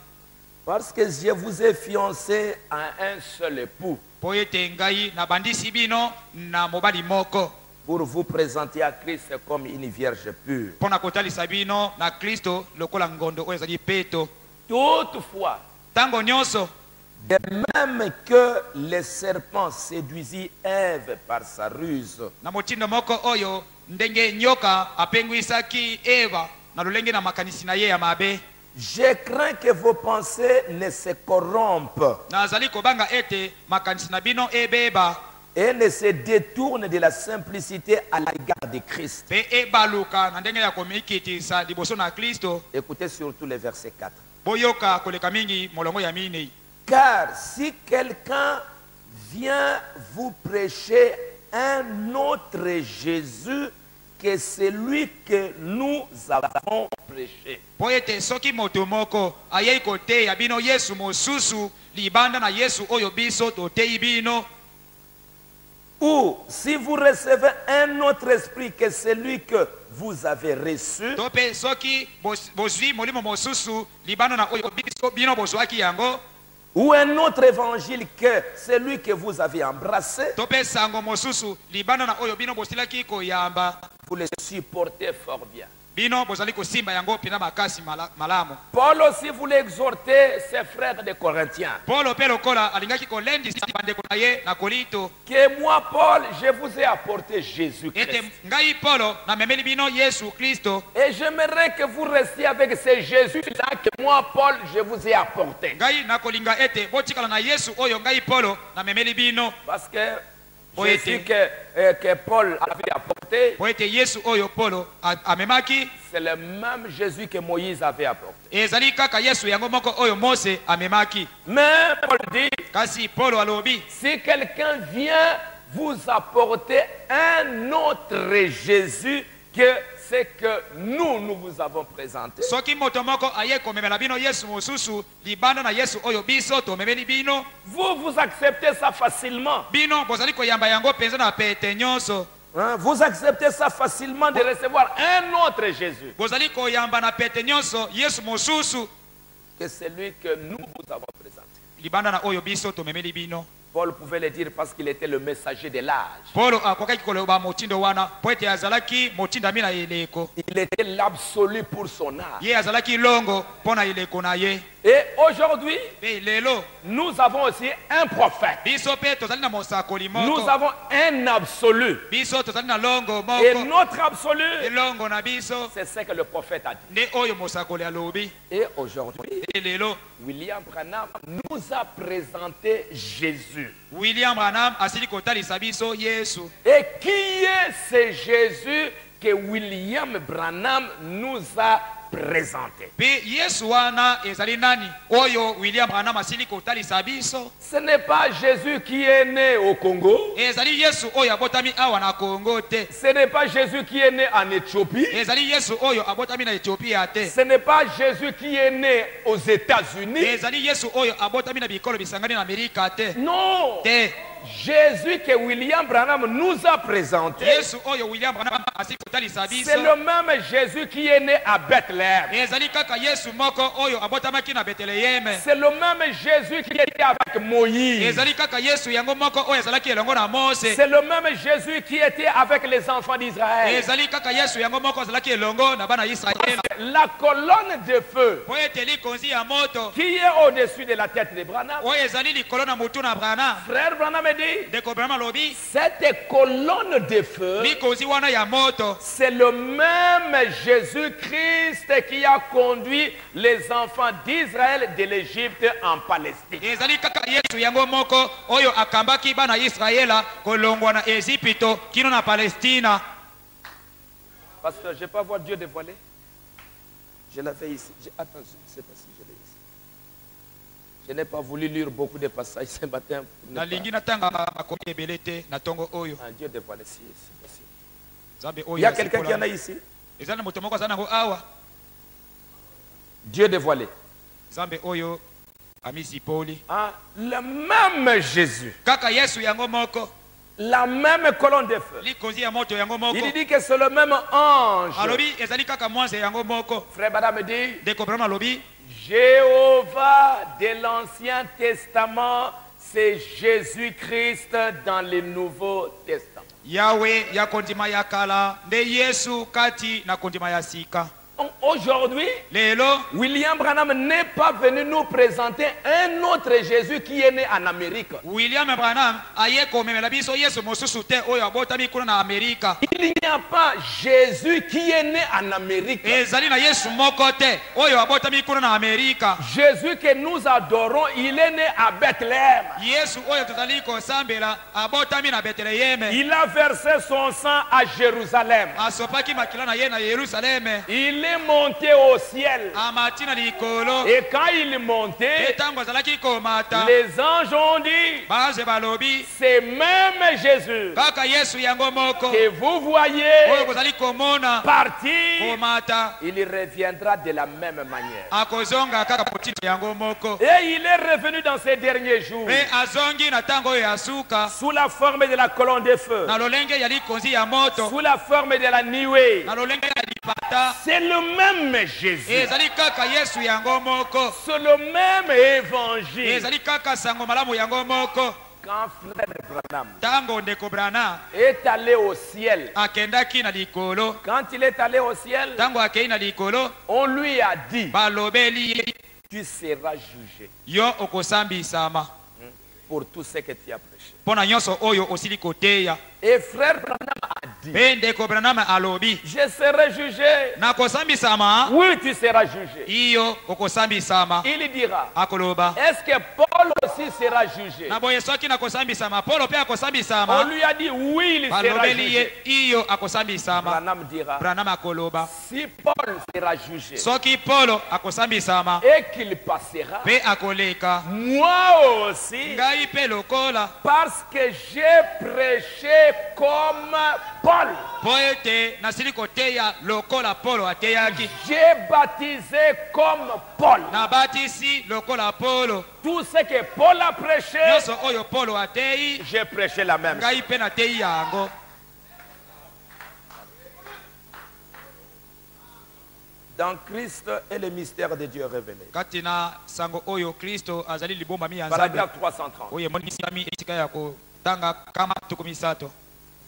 Parce que je vous ai fiancé à un seul époux Po ete ngai na bandisi bino na mobali moko. pour vous présenter à Christ comme une vierge pure. Pona kotalisa bino na Kristo lokola ngondo oyo ezali peto. Toutefois, Tango nyonso de même que le serpent séduisit Ève par sa ruse, na motindo moko oyo ndenge nyoka apengwisaki Eva na lolenge na makanisi na ye ya mabe. je crains que vos pensées ne se corrompent Nazali kobanga ete makanisi na bino ebeba et ne se détournent de la simplicité à l'égard de Christ. pe ebaluka na ndenge ya komikitisa liboso na Kristo. Écoutez surtout le verset 4. Boyoka koleka mingi molongo ya minei. Car si quelqu'un vient vous prêcher un autre Jésus que celui que nous avons prêché, Po ete soki moto moko ayei koteya bino Yesu mosusu libanda na Yesu oyo biso toteyi bino, ou si vous recevez un autre esprit que celui que vous avez reçu, to pe soki bozwi molimo mosusu libanda na oyo biso bino bozwaki yango, ou un autre évangile que celui que vous avez embrassé, to pe sango mosusu libanda na oyo bino bosilaki koyamba, vous le supportez fort bien. bino bozali kosimba yango pina makasi malamu. Paul aussi voulait exhorter ses frères de Corinthiens. Paulo pe lokola alingaki kolendisa bandeko na ye na Korinto Que moi, Paul, je vous ai apporté Jésus-Christ. ete ngai Paulo na memeli bino Yesu Kristo. Et j'aimerais que vous restiez avec ce Jésus-là que moi, Paul, je vous ai apporté. Ngai nakolinga ete botikala na Yesu oyo ngai Paulo na memeli bino. Parce que Oui, Jésus que Paul avait apporté, Po ete Yesu oyo Paulo amemaki c'est le même Jésus que Moïse avait apporté. ezali kaka Yesu yango moko oyo Mose amemaki. Mais Paul dit, Kasi Paulo alobi si quelqu'un vient vous apporter un autre Jésus que ce que nous vous avons présenté, soki moto moko aye komemela bino Yesu mosusu libanda na Yesu oyo biso tomemeli bino, vous acceptez ça facilement. bino bozali koyamba yango penza na pete nyonso. Hein, vous acceptez ça facilement de recevoir un autre Jésus Bozali koyamba na pete nyonso Yesu mosusu que celui que nous vous avons présenté. libanda na oyo biso tomemeli bino. Paul pouvait le dire parce qu'il était le messager de l'âge. Paulo akokaki koloba motindo wana po ete azalaki motindami na eleko. Il était l'absolu pour son âge. Ye azalaki longo mpo na eleko na ye. Et aujourd'hui, Pe lelo nous avons aussi un prophète. biso pe tozali na mosakoli Nous moko. avons un absolu. Biso tozali na longo Et moko. notre absolu, Elongo na biso c'est ce que le prophète a dit. nde oyo mosakoli alobi. Et aujourd'hui, E lelo William Branham nous a présenté Jésus. William Branham asili kotalisa biso Yesu. Et qui est ce Jésus que William Branham nous a présenté? Pe Yesu wana ezali nani oyo William Branham asili kotalisa biso? Ce n'est pas Jésus qui est né au Congo. Ezali Yesu oyo abotami awa na Kongo te. Ce n'est pas Jésus qui est né en Éthiopie. Ezali Yesu oyo abotami na Ethiopia te. Ce n'est pas Jésus qui est né aux États-Unis. Ezali Yesu oyo abotami na bikolo bisangani na Amerika te. Non. Te. Jésus que William Branham nous a présenté, Yesu oyo William Branham asili kotalisa biso. c'est le même Jésus qui est né à Bethléem. Ezali kaka Yesu moko oyo abotamaki na Bethlehem. C'est le même Jésus qui était avec Moïse. Ezali kaka Yesu yango moko oyo ezalaki elongo na Mose. C'est le même Jésus qui était avec les enfants d'Israël. Ezali kaka Yesu yango moko ezalaki elongo na bana Israel. La colonne de feu Po ete likonzi ya moto qui est au-dessus de la tête de Branham. oyo ezali likolo na mutu na Branham. Frère Branham dit, Ndeko Branham alobi cette colonne de feu, likonzi wana ya moto c'est le même Jésus-Christ qui a conduit les enfants d'Israël de l'Égypte en Palestine. ezali kaka Yesu yango moko oyo akambaki bana Israela kolongwa na Ezipito kino na Palestina. Pasteur, je ne vais pas voir Dieu dévoilé. Je l'avais ici. Attends, je ne sais pas si je l'ai ici. Je n'ai pas voulu lire beaucoup de passages ce matin. Nalingi natanga makomi ebele te na tongo oyo. Un Dieu dévoilé, si c'est possible. Nzambe Il oyo y a quelqu'un qui en a ici. ezali na moto moko azali nango awa. Dieu dévoilé. Nzambe oyo amisi poli Ah, le même Jésus kaka Yesu yango moko la même colonne de feu. likonzi ya moto yango moko Il dit que c'est le même ange. alobi ezali kaka mwasi yango moko. Frère Badam dit, Ndeko Branham alobi Jéhovah de l'Ancien Testament, c'est Jésus-Christ dans le Nouveau Testament. Yahweh ya kondima ya kala nde Yesu kati na kondima ya sika. Donc, aujourd'hui, Lelo William Branham n'est pas venu nous présenter un autre Jésus qui est né en Amérique. William Branham aye komemela biso Yesu mosusu te oyo abotami kuna na Amerika. Il n'y a pas Jésus qui est né en Amérique. Ezali na Yesu moko te oyo abotami kuna na Amerika. Jésus que nous adorons, il est né à Bethléem. Yesu oyo tozali kosambela abotami na Bethlehem. Il a versé son sang à Jérusalem. Asopaki makila na ye na Yerusalem. Il est monté au ciel. Amati na likolo. Et quand il est monté, Etango azalaki komata. les anges ont dit, Baze balobi c'est même Jésus kaka Yesu yango moko que vous voyez oyo kozali komona partir. komata Il reviendra de la même manière. akozonga kaka potito yango moko. Et il est revenu dans ces derniers jours Pe azongi na tango oyo ya suka sous la forme de la colonne de feu, na lolenge ya likonzi ya moto sous la forme de la nuée. na lolenge ya lipata. C'est le même Jésus. Ezali kaka Yesu yango moko. C'est le même évangile. Ezali kaka sango malamu yango moko. Quand frère Branham Tango ndeko Branham est allé au ciel, akendaki na likolo. quand il est allé au ciel, Tango akei na likolo on lui a dit, balobeli ye tu seras jugé yo okosambisama pour tout ce que tu as prêché. mpona nyonso oyo osili koteya. Et frère Branham a dit, Pe ndeko Branham alobi je serai jugé. nakosambisama Oui, tu seras jugé. iyo okosambisama. Il dira, Akoloba est-ce que Paul aussi sera jugé? na boye soki nakosambisama Polo mpe On akosambisama lui a dit, oui, il sera balobeli ye jugé. iyo akosambisama. Branham dira, Branham akoloba si Paul sera jugé soki Polo akosambisama et qu'il passera, mpe akoleka moi aussi, ngai mpe lokola parce que j'ai prêché comme Paul, mpo ete nasili koteya lokola Polo ateyaki. j'ai baptisé comme Paul. Nabatisi lokola Polo. Tout ce que Paul a prêché, Nyonso oyo Polo ateyi j'ai prêché la même chose. ngai mpe nateyi yango. Dans Christ et le mystère de Dieu révélé. Kati na sango oyo Kristo azali libombami ya Nzambe Paragraphe 330. oyo emonisami esika ya kotanga kama tuku misato.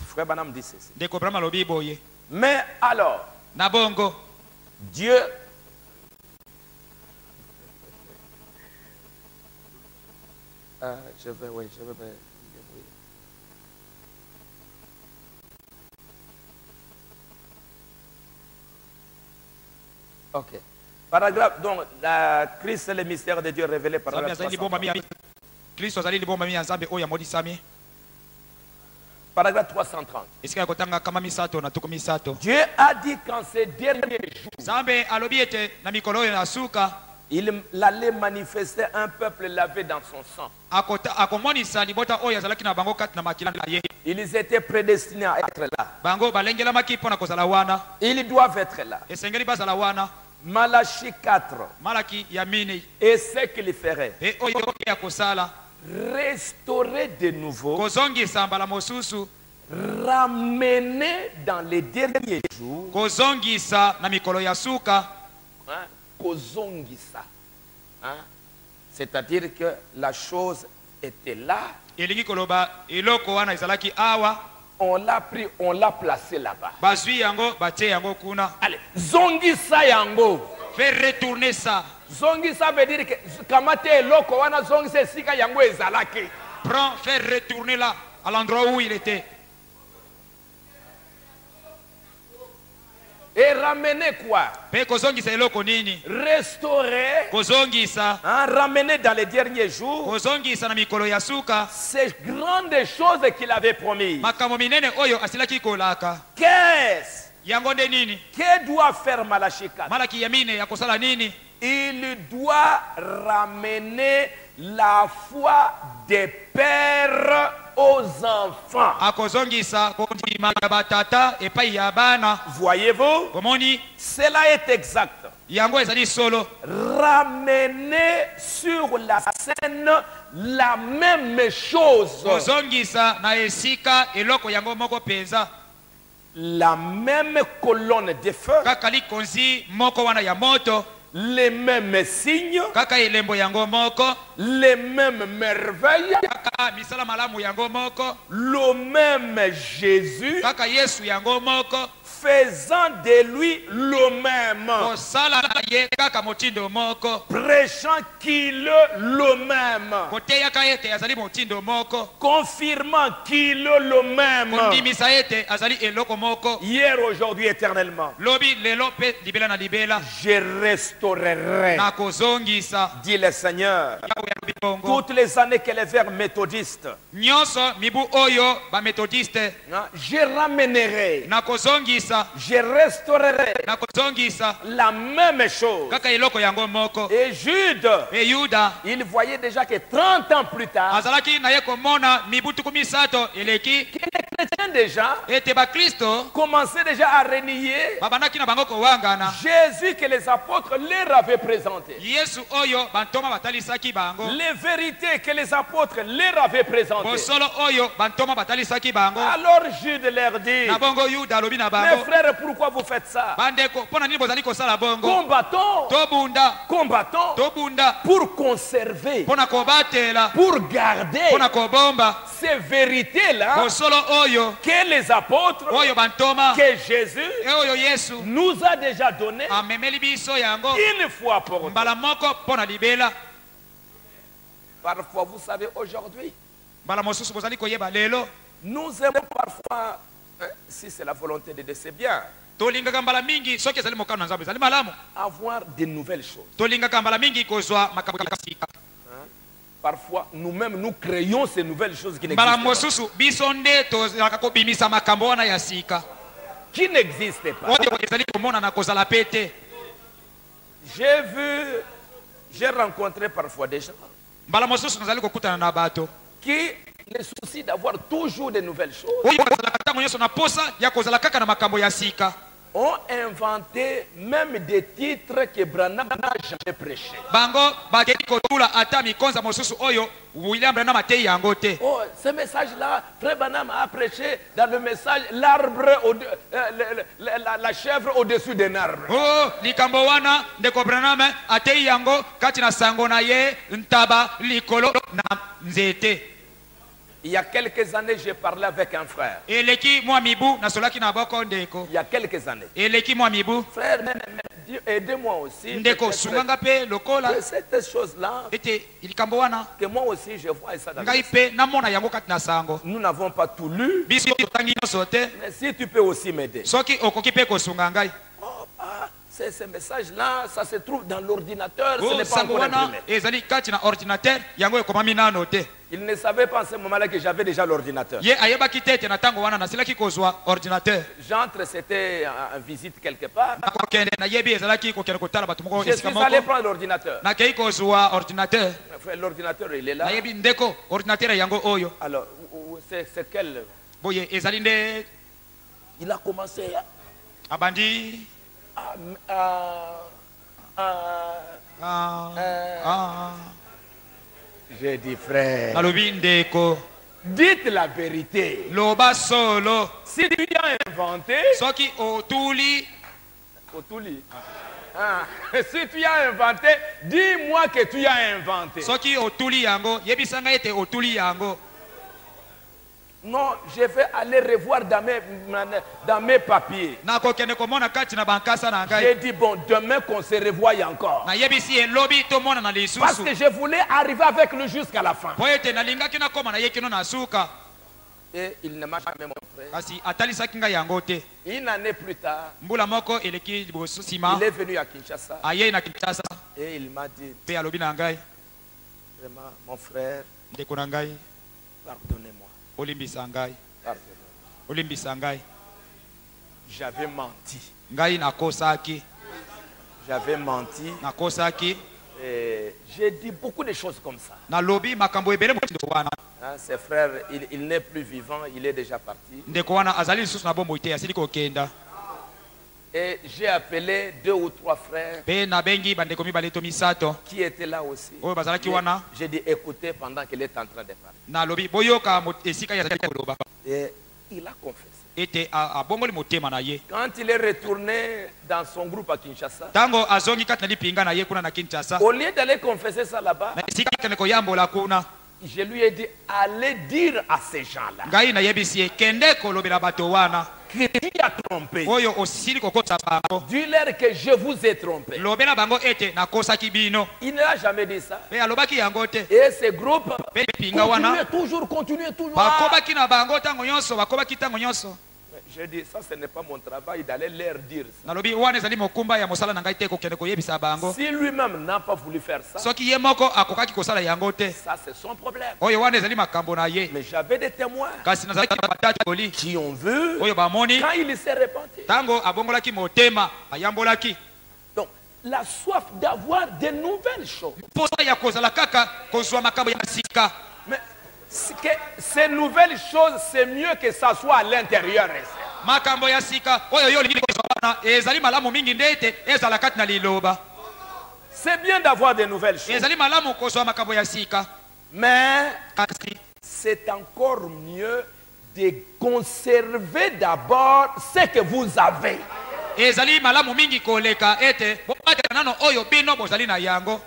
Frère Branham dit ceci. Ndeko Branham alobi boye Mais alors, na bongo Dieu je vais me débrouiller. Ok. Paragraphe, donc, Christ est le mystère de Dieu révélé, Nzambe paragraphe azali 330. libombami ya Kristo azali libombami ya Nzambe oyo amodisami Paragraphe 330. esika ya kotanga kama misato na tuku misato. Dieu a dit qu'en ces derniers jours, Nzambe alobi ete na mikolo oyo na suka il allait manifester un peuple lavé dans son sang. akomonisa libota oyo azalaki na bango kati na makila na ye. Ils étaient prédestinés à être là. Bango balengelamaki mpo na kozala wana. Ils doivent être là. Esengeli bazala wana. Malachie 4. Malaki ya mine Et ce qu'il ferait, pe oyo ya kosala restaurer de nouveau, kozongisa mbala mosusu, ramener dans les derniers jours, kozongisa na mikolo ya suka. kozongisa. C'est-à-dire que la chose était là, Elingi koloba eloko wana ezalaki awa on l'a pris, on l'a placé là-bas. bazwi yango batie yango kuna. Allez, zongisa yango. Fait retourner ça. Zongisa veut dire que kamate eloko wana zongisa sika yango ezalaki. Prends, fais retourner là à l'endroit où il était. Et ramener quoi? Pe kozongisa eloko nini? Restaurer, Kozongisa, ramener dans les derniers jours kozongisa na mikolo ya suka. ces grandes choses qu'il avait promises. Makambo minene oyo asilaki kolaka. Qu'est-ce Yango nde nini? que doit faire Malachie 4? Malaki ya mine ya kosala nini? Il doit ramener la foi des pères aux enfants. Akozongisa kondima ya batata epai ya bana. Voyez-vous, Komoni, cela est exact. yango ezali solo ramener sur la scène la même chose. kozongisa na esika eloko yango moko penza La même colonne de feu, kaka likonzi moko wana ya moto les mêmes signes, kaka elembo yango moko les mêmes merveilles, kaka misala malamu yango moko le même Jésus kaka yesu yango moko faisant de lui le même, kosala na ye kaka motindo moko prêchant qu'il est le même, koteyaka ete azali motindo moko confirmant qu'il est le même, kondimisa ete azali eloko moko hier, aujourd'hui, éternellement. lobi lelo pe libela na libela Je restaurerai, na kozongisa dit le Seigneur, yawe ya lobi bongo toutes les années que les vers méthodistes, nyonso mibu oyo bamethodiste je ramènerai, na kozongisa je restaurerai na kozongisa la même chose. kaka eloko yango moko Et Jude, e yuda il voyait déjà que 30 ans plus tard, azalaki na ye komona mibu tuku misato eleki que les chrétiens déjà ete bakristo commençaient déjà à renier babandaki na bango kowangana Jésus que les apôtres leur avaient présenté. yesu oyo bantoma batalisaki bango Les vérités que les apôtres leur avaient présentées. bosolo oyo bantoma batalisaki bango Alors Jude leur dit, na bongo yuda alobi na mes bango frères, pourquoi vous faites ça? bandeko mpo na nini bozali kosala bongo Combattons, tobunda combattons pour conserver, mpo na kobatela pour garder mpo na kobomba ces vérités-là bosolo oyo que les apôtres, oyo bantoma que Jésus e oyo yesu nous a déjà donné amemeli biso yango une fois pour toutes. mbala moko mpo na libela Parfois, vous savez, aujourd'hui, mbala mosusu bozali koyeba lelo nous aimons parfois, si c'est la volonté de Dieu, c'est bien, tolingaka mbala mingi soki ezali mokano na nzambe ezali malamu avoir de nouvelles choses. tolingaka mbala mingi kozwa makambo ya sika Parfois, nous-mêmes, nous créons ces nouvelles choses qui mbala n'existent mosusu biso nde tozalaka kobimisa makambo wana ya sika pas. Qui n'existent pas. oyo ezali komona na kozala pe te J'ai rencontré parfois des gens mbala mosusu nazali kokutana na bato qui, le souci d'avoir toujours de nouvelles choses, oyo bazalaka ntango nyonso na posa ya kozala kaka na makambo ya sika ont inventé même des titres que Branham n'a jamais prêché. bango bakei kotula ata mikonza mosusu oyo William Branham atei yango te Oh, ce message-là, Frère Branham a prêché dans le message l'arbre, la chèvre au-dessus d'un arbre. oh likambo wana ndeko Branham atei yango kati na sango na ye ntaba likolo na nzete. Il y a quelques années, j'ai parlé avec un frère. Eleki mwa mibu na solaki na boko ndeko. Il y a quelques années. Eleki mwa mibu. Frère, aidez-moi aussi. Ndeko sunganga pe lokola. Cette chose-là, ete ilikambo wana que moi aussi je vois ça dans ngai pe namona yango kati na sango. Nous n'avons pas tout lu. Biso totangi nyonso te. Mais si tu peux aussi m'aider. Soki okoki pe kosunga ngai. Oh, c'est ce message-là, ça se trouve dans l'ordinateur, ce Oh n'est pas sango encore wana imprimé. ezali kati na ordinateur yango ekomami nano te. Il ne savait pas en ce moment-là que j'avais déjà l'ordinateur. Ye ayebaki te ete na ntango wana nasilaki kozwa ordinateur. J'entre, c'était en visite quelque part. nakokende nayebi ezalaki kokende kotala bato moko Je esika suis allé moko prendre l'ordinateur. nakei kozwa ordinateur. Frère, l'ordinateur, il est là. nayebi ndeko ordinateur yango oyo Alors, c'est quel? boye ezali nde Il a commencé abandi J'ai dit, frère, alobi ndeko dites la vérité. loba solo Si tu as inventé, soki otuli si tu as inventé, dis-moi que tu as inventé. soki otuli yango yebisanga ete otuli yango. Non, je vais aller revoir dans mes papiers. nakokende komona kati na bankasa na J'ai ngai dit, bon, demain qu'on se revoie encore. nayebisi elobi tomona na Parce lisusu que je voulais arriver avec lui jusqu'à la fin. po ete nalingaki nakoma na ye kino na suka Et il ne m'a jamais montré. kasi atalisaki ngai yango te. Une année plus tard, mbula moko eleki liboso nsima il est venu à Kinshasa ayei na kinshasa et il m'a dit, mpe alobi na ngai vraiment, mon frère, ndeko na ngai pardonnez-moi. olimbisa ngai Pardonnez-moi. olimbisa ngai J'avais menti. ngai nakosaki J'avais menti. nakosaki Et j'ai dit beaucoup de choses comme ça. nalobi makambo ebele motindo wana Hein, ses frères, il n'est plus vivant, il est déjà parti. ndeko wana azali lisusu na bomoi te asili kokenda Et j'ai appelé 2 ou 3 frères Pe na bengi bandeko mibale to misato. qui étaient là aussi. Oyo bazalaki wana. J'ai dit écoutez pendant qu'elle est en train de parler. Na lobi boyoka esika ya zalaki koloba. Et il a confessé. Ete abongoli motema na ye. Quand il est retourné dans son groupe à Kinshasa, Tango azongi kati na lipinga na ye kuna na Kinshasa. au lieu d'aller confesser ça là-bas, Na esika kene koyambola kuna. je lui ai dit allez dire à ces gens-là Ngai na yebisi ye kende kolobela bato wana. que tu as trompé. Oyo osili kokota bango. Dis-leur que je vous ai trompé. Lobela bango ete nakosaki bino. Il n'a jamais dit ça. Pe alobaki yango te. Et ces groupes Pe pinga wana. continuez toujours. Bakobaki na bango tango nyonso, bakobaki tango nyonso. J'ai dit ça, ce n'est pas mon travail d'aller leur dire ça. Nalobi wana ezali mokumba ya mosala na ngai te kokende koyebisa bango. Si lui-même n'a pas voulu faire ça, Soki ye moko akokaki kosala yango te. ça c'est son problème. Oyo wana ezali makambo na ye. Mais j'avais des témoins Kasi nazalaki na batatu koli. qui ont vu Oyo bamoni quand il s'est repenti. tango abongolaki motema, ayambolaki. Donc, la soif d'avoir de nouvelles choses. Posa ya kozala kaka kozwa makambo ya sika. Mais ces nouvelles choses, c'est mieux que ça soit à l'intérieur. Makambo ya sika oyo yo lingi kozwa wana ezali malamu mingi ndete ezala kati na liloba. C'est bien d'avoir de nouvelles choses. Ezali malamu kozwa makambo ya sika. Mais Kasi c'est encore mieux de conserver d'abord ce que vous avez. ezali malamu mingi koleka ete bobatela nano oyo bino bozali na yango.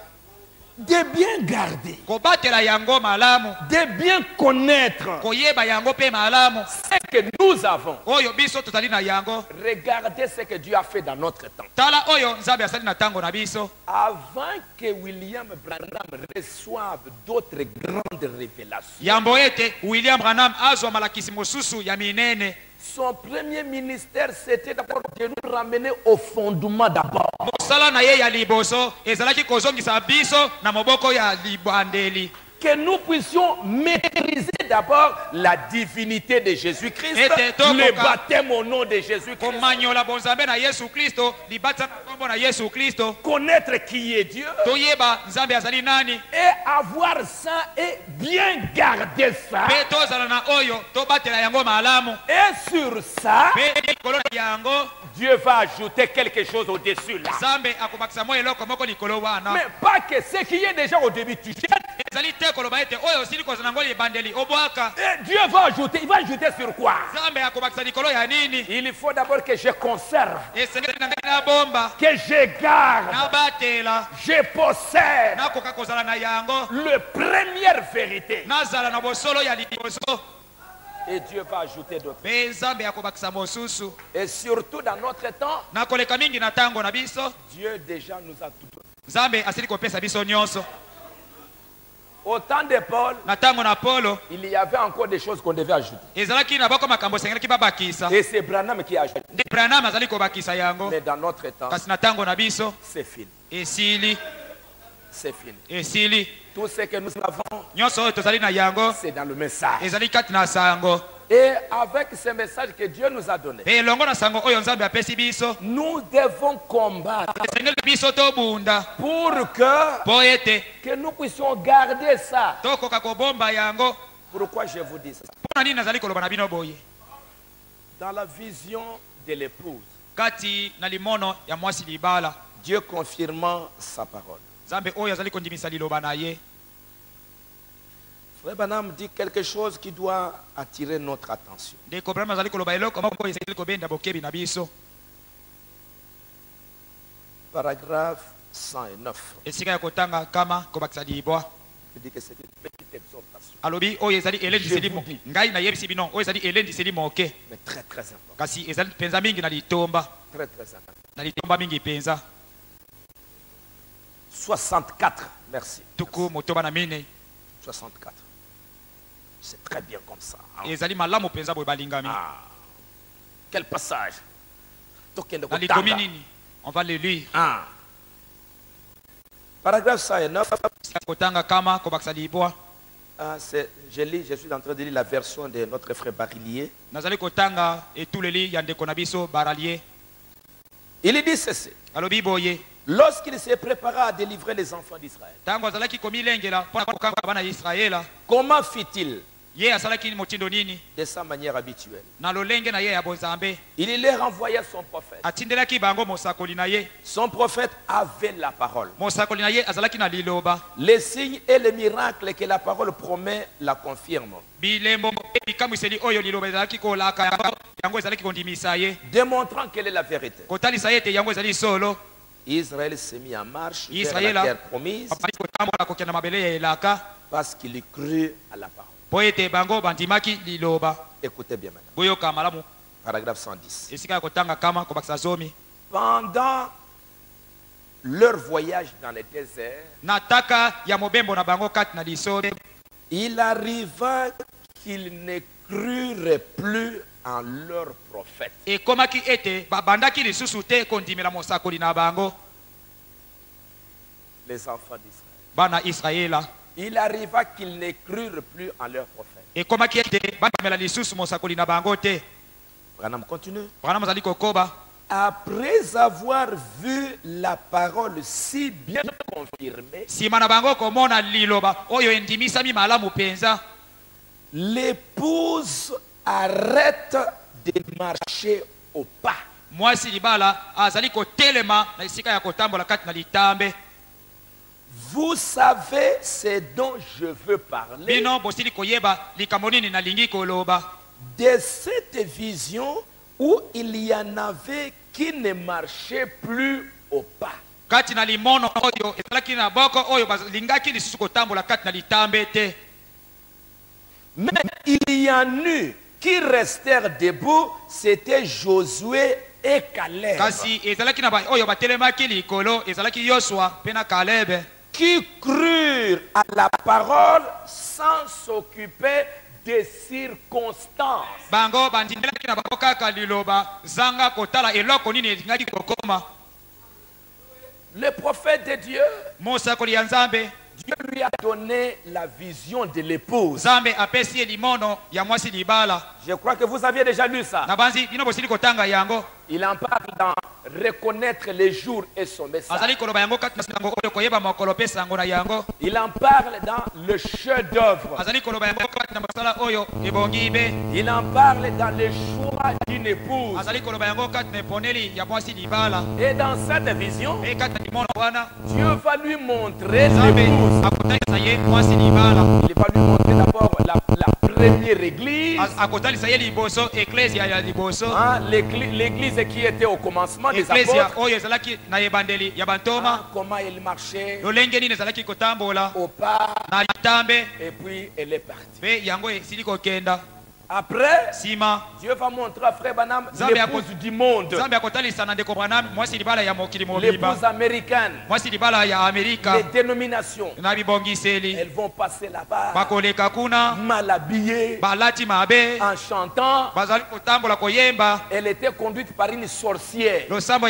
De bien garder, Kobatela yango malamu. de bien connaître Koyeba yango pe malamu. ce que nous avons. Oyo biso tozali na yango. Regardez ce que Dieu a fait dans notre temps. Tala oyo nzambe asali na tango na biso. Avant que William Branham reçoive d'autres grandes révélations, Yambo ete William Branham azwa malakisi mosusu ya minene. son premier ministère, c'était d'abord de nous ramener au fondement d'abord. Mosala na ye ya liboso ezalaki kozongisa biso na moboko ya libandeli. Que nous puissions maîtriser d'abord la divinité de Jésus-Christ, Et donc, le baptême au nom de Jésus-Christ, Komanyola bonzambe na Yesu Kristo, libata kombo na Yesu Kristo. connaître qui est Dieu Toyeba nzambe azali nani. et avoir ça et bien garder ça. Pe tozala na oyo tobatela yango malamu. Et sur ça, Pe likolo na yango Dieu va ajouter quelque chose au-dessus là. nzambe akobakisa mo eloko moko likolo wana. Mais pas que ce qui est déjà au début, tu jettes. Ezali te koloba ete oyo osili kozala ngo libandeli obwaka. Et Dieu va ajouter. Il va ajouter sur quoi? Nzambe akobakisa likolo ya nini. Il faut d'abord que je conserve, Esengeli na ngai na bomba. que je garde, Na batela. je possède Nakoka kozala na yango. le première vérité. Nazala na bosolo ya liboso. Et Dieu va ajouter d'autres. Pe nzambe akobakisa mosusu. Et surtout dans notre temps, Na koleka mingi na tango na biso. Dieu déjà nous a tout donné. Nzambe asili kopesa biso nyonso. Au temps de Paul, Na tango na Polo il y avait encore des choses qu'on devait ajouter. ezalaki na bako makambo sengelaki babakisa. Et c'est Branham qui a ajouté. Nde Branham azali kobakisa yango. Mais dans notre temps, Kasi na tango na biso c'est fini. esili C'est fini. esili Tout ce que nous avons, nyonso oyo tozali na yango c'est dans le message. ezali kati na sango. Et avec ce message que Dieu nous a donné, Pe elongo na sango oyo nzambe apesi biso nous devons combattre esengeli biso tobunda pour que po ete nous puissions garder ça. tokoka kobomba yango. Pourquoi je vous dis ça? Mpona nini nazali koloba na bino boye? Dans la vision de l'épouse, Kati na limono ya mwasi libala Dieu confirmant sa parole. nzambe oyo azali kondimisa liloba na ye. Frère Branham dit quelque chose qui doit attirer notre attention. Ndeko Branham azali koloba eloko moko esengeli kobenda bokebi na biso. Paragraphe 109. Esika ya kotanga kama kobakisa libwa. Il dit que c'est une petite exhortation, Alobi oyo ezali elendiseli Je vous mo. dis. Ngai na yebisi bino oyo ezali elendiseli moke. mais très très important. Kasi ezali penza mingi na litomba. Très très important. Na litomba mingi penza. 64. Merci. Tuku motoba na mine. 64. C'est très bien comme ça. Hein. Ezali malamu penza boye balingami. Ah. Quel passage. Tokende Na kotanga. litomi nini? On va le lire. Ah. Paragraphe 109. Esika ya kotanga kama kobakisa libwa. Ah, je suis en train de lire la version de notre frère Barillier. Nazali kotanga etuleli ya ndeko na biso baralier. Il dit ceci. Alobi boye. Lorsqu'il s'est préparé à délivrer les enfants d'Israël, Tango azalaki komilengela mpona kokanga bana ya Israela. comment fit-il? ye asalaki motindo nini de sa manière habituelle. na lolenge na ye ya bonzambe. Il leur envoya son prophète. Atindelaki bango mosakoli na ye. Son prophète avait la parole. Mosakoli na ye azalaki na liloba. Les signes et les miracles que la parole promet la confirment. Bilembo bikamwiseli oyo liloba ezalaki kolaka yango ezalaki kondimisa ye. Démontrant quelle est la vérité. Kotalisa ye te yango ezali solo. Israël s'est mis en marche vers Israël la terre promise parce qu'il crut à la parole. Écoutez bien maintenant. Paragraphe 110. Pendant leur voyage dans le désert, il arriva qu'ils ne crurent plus en leur prophète. Les enfants d'Israël. Il arriva qu'ils ne crurent plus en leur prophète. Branham continue. Après avoir vu la parole si bien confirmée, l'épouse arrête de marcher au pas. Vous savez ce dont je veux parler. De cette vision où il y en avait qui ne marchaient plus au pas. Mais il y en eut qui restèrent debout, c'était Josué et Caleb. Qui crurent à la parole sans s'occuper des circonstances. Le prophète de Dieu, Dieu lui a donné la vision de l'épouse. Je crois que vous aviez déjà lu ça. Il en parle dans Reconnaître les jours et son message. Il en parle dans le chef-d'œuvre. Il en parle dans le choix d'une épouse. Et dans cette vision, Dieu va lui montrer l'épouse. Il va lui montrer d'abord la première église. L'église qui était au commencement des apôtres. Comment il marchait au pas. Et puis elle est partie. Après, Dieu va montrer à Frère Branham l'épouse du monde, l'épouse américaine, les dénominations. Elles vont passer là-bas, mal habillées, en chantant. Elle était conduite par une sorcière. Branham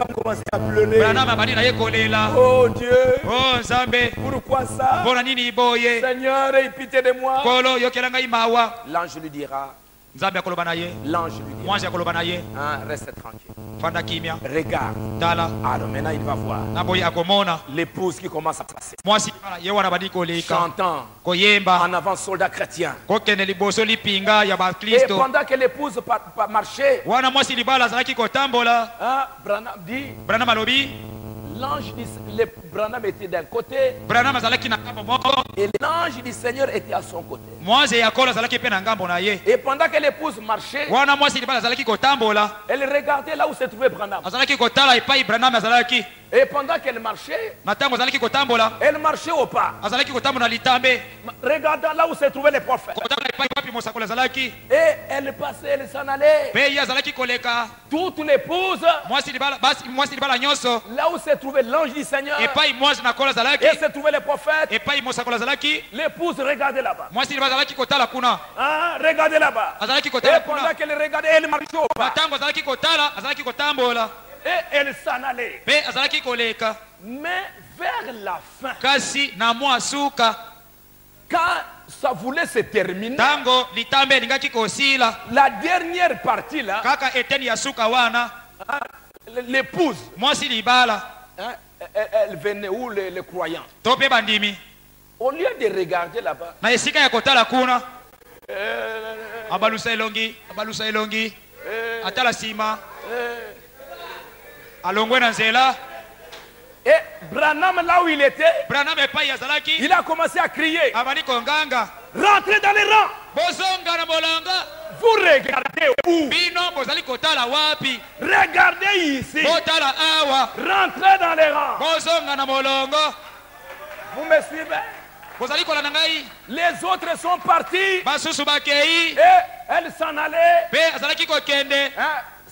a commencé à pleurer. Oh Dieu, pourquoi ça? Seigneur, aie pitié de moi. L'ange lui dira. L'ange lui dira. Reste tranquille. Regarde. Alors maintenant il va voir l'épouse qui commence à passer. Chantant en avant soldat chrétien. Et pendant que l'épouse marchait, Branham dit, l'ange dit, Branham était d'un côté et l'ange du Seigneur était à son côté. Et pendant que l'épouse marchait, elle regardait là où se trouvait Branham. Et pendant qu'elle marchait, elle marchait au pas, regardant là où se trouvaient les prophètes. Et elle passait, elle s'en allait. Toute l'épouse, là où se trouvait l'ange du Seigneur, et se trouvaient les prophètes, l'épouse regardait là-bas. Regardez là-bas. Et pendant qu'elle regardait, elle marchait au pas. Et elle s'en allait. Mais vers la fin, quand ça voulait se terminer, la dernière partie là, l'épouse, elle venait où les croyants? Au lieu de regarder là-bas, na esika ya kotala kuna abalusa elongi atala sima alongwe na nzela. et Branham, là où il était, Branham epai azalaki il a commencé à crier, abali konganga rentrez dans les rangs. bozonga na molonga Vous regardez où? bino bozali kotala wapi Regardez ici. botala awa Rentrez dans les rangs. bozonga na molongo Vous me suivez? bozali kolanda ngai. Les autres sont partis Basusu bakei et elles s'en allaient, pe azalaki kokende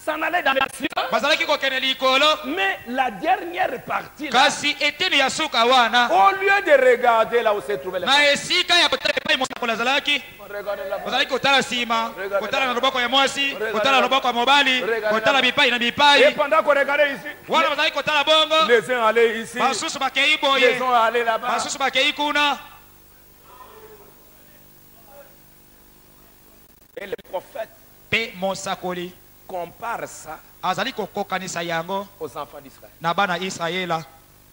s'en allaient dans les cieux. bazalaki kokende likolo Mais la dernière partie, là, kasi eteni ya suka wana au lieu de regarder là où se trouvait les femmes, na esika ya kotala epai mosakoli azalaki regardez là-bas. ozalaki kotala nsima Regardez kotala na là-bas. loboko ya mwasi Regardez kotala na là-bas. loboko ya mobali Regardez kotala là-bas. bipai na Et bipai pendant qu'on regardait ici, wana bazalaki kotala bongo les uns allaient ici, basusu bakei les boye uns allaient là-bas. basusu bakei kuna. Et le prophète Pe mosakoli compare ça azali kokokanisa yango aux enfants d'Israël, na bana Israela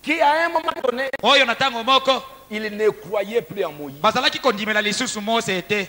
qui à un moment donné, oyo na ntango moko ils ne croyaient plus en Moïse. bazalaki kondimela lisusu Mose te.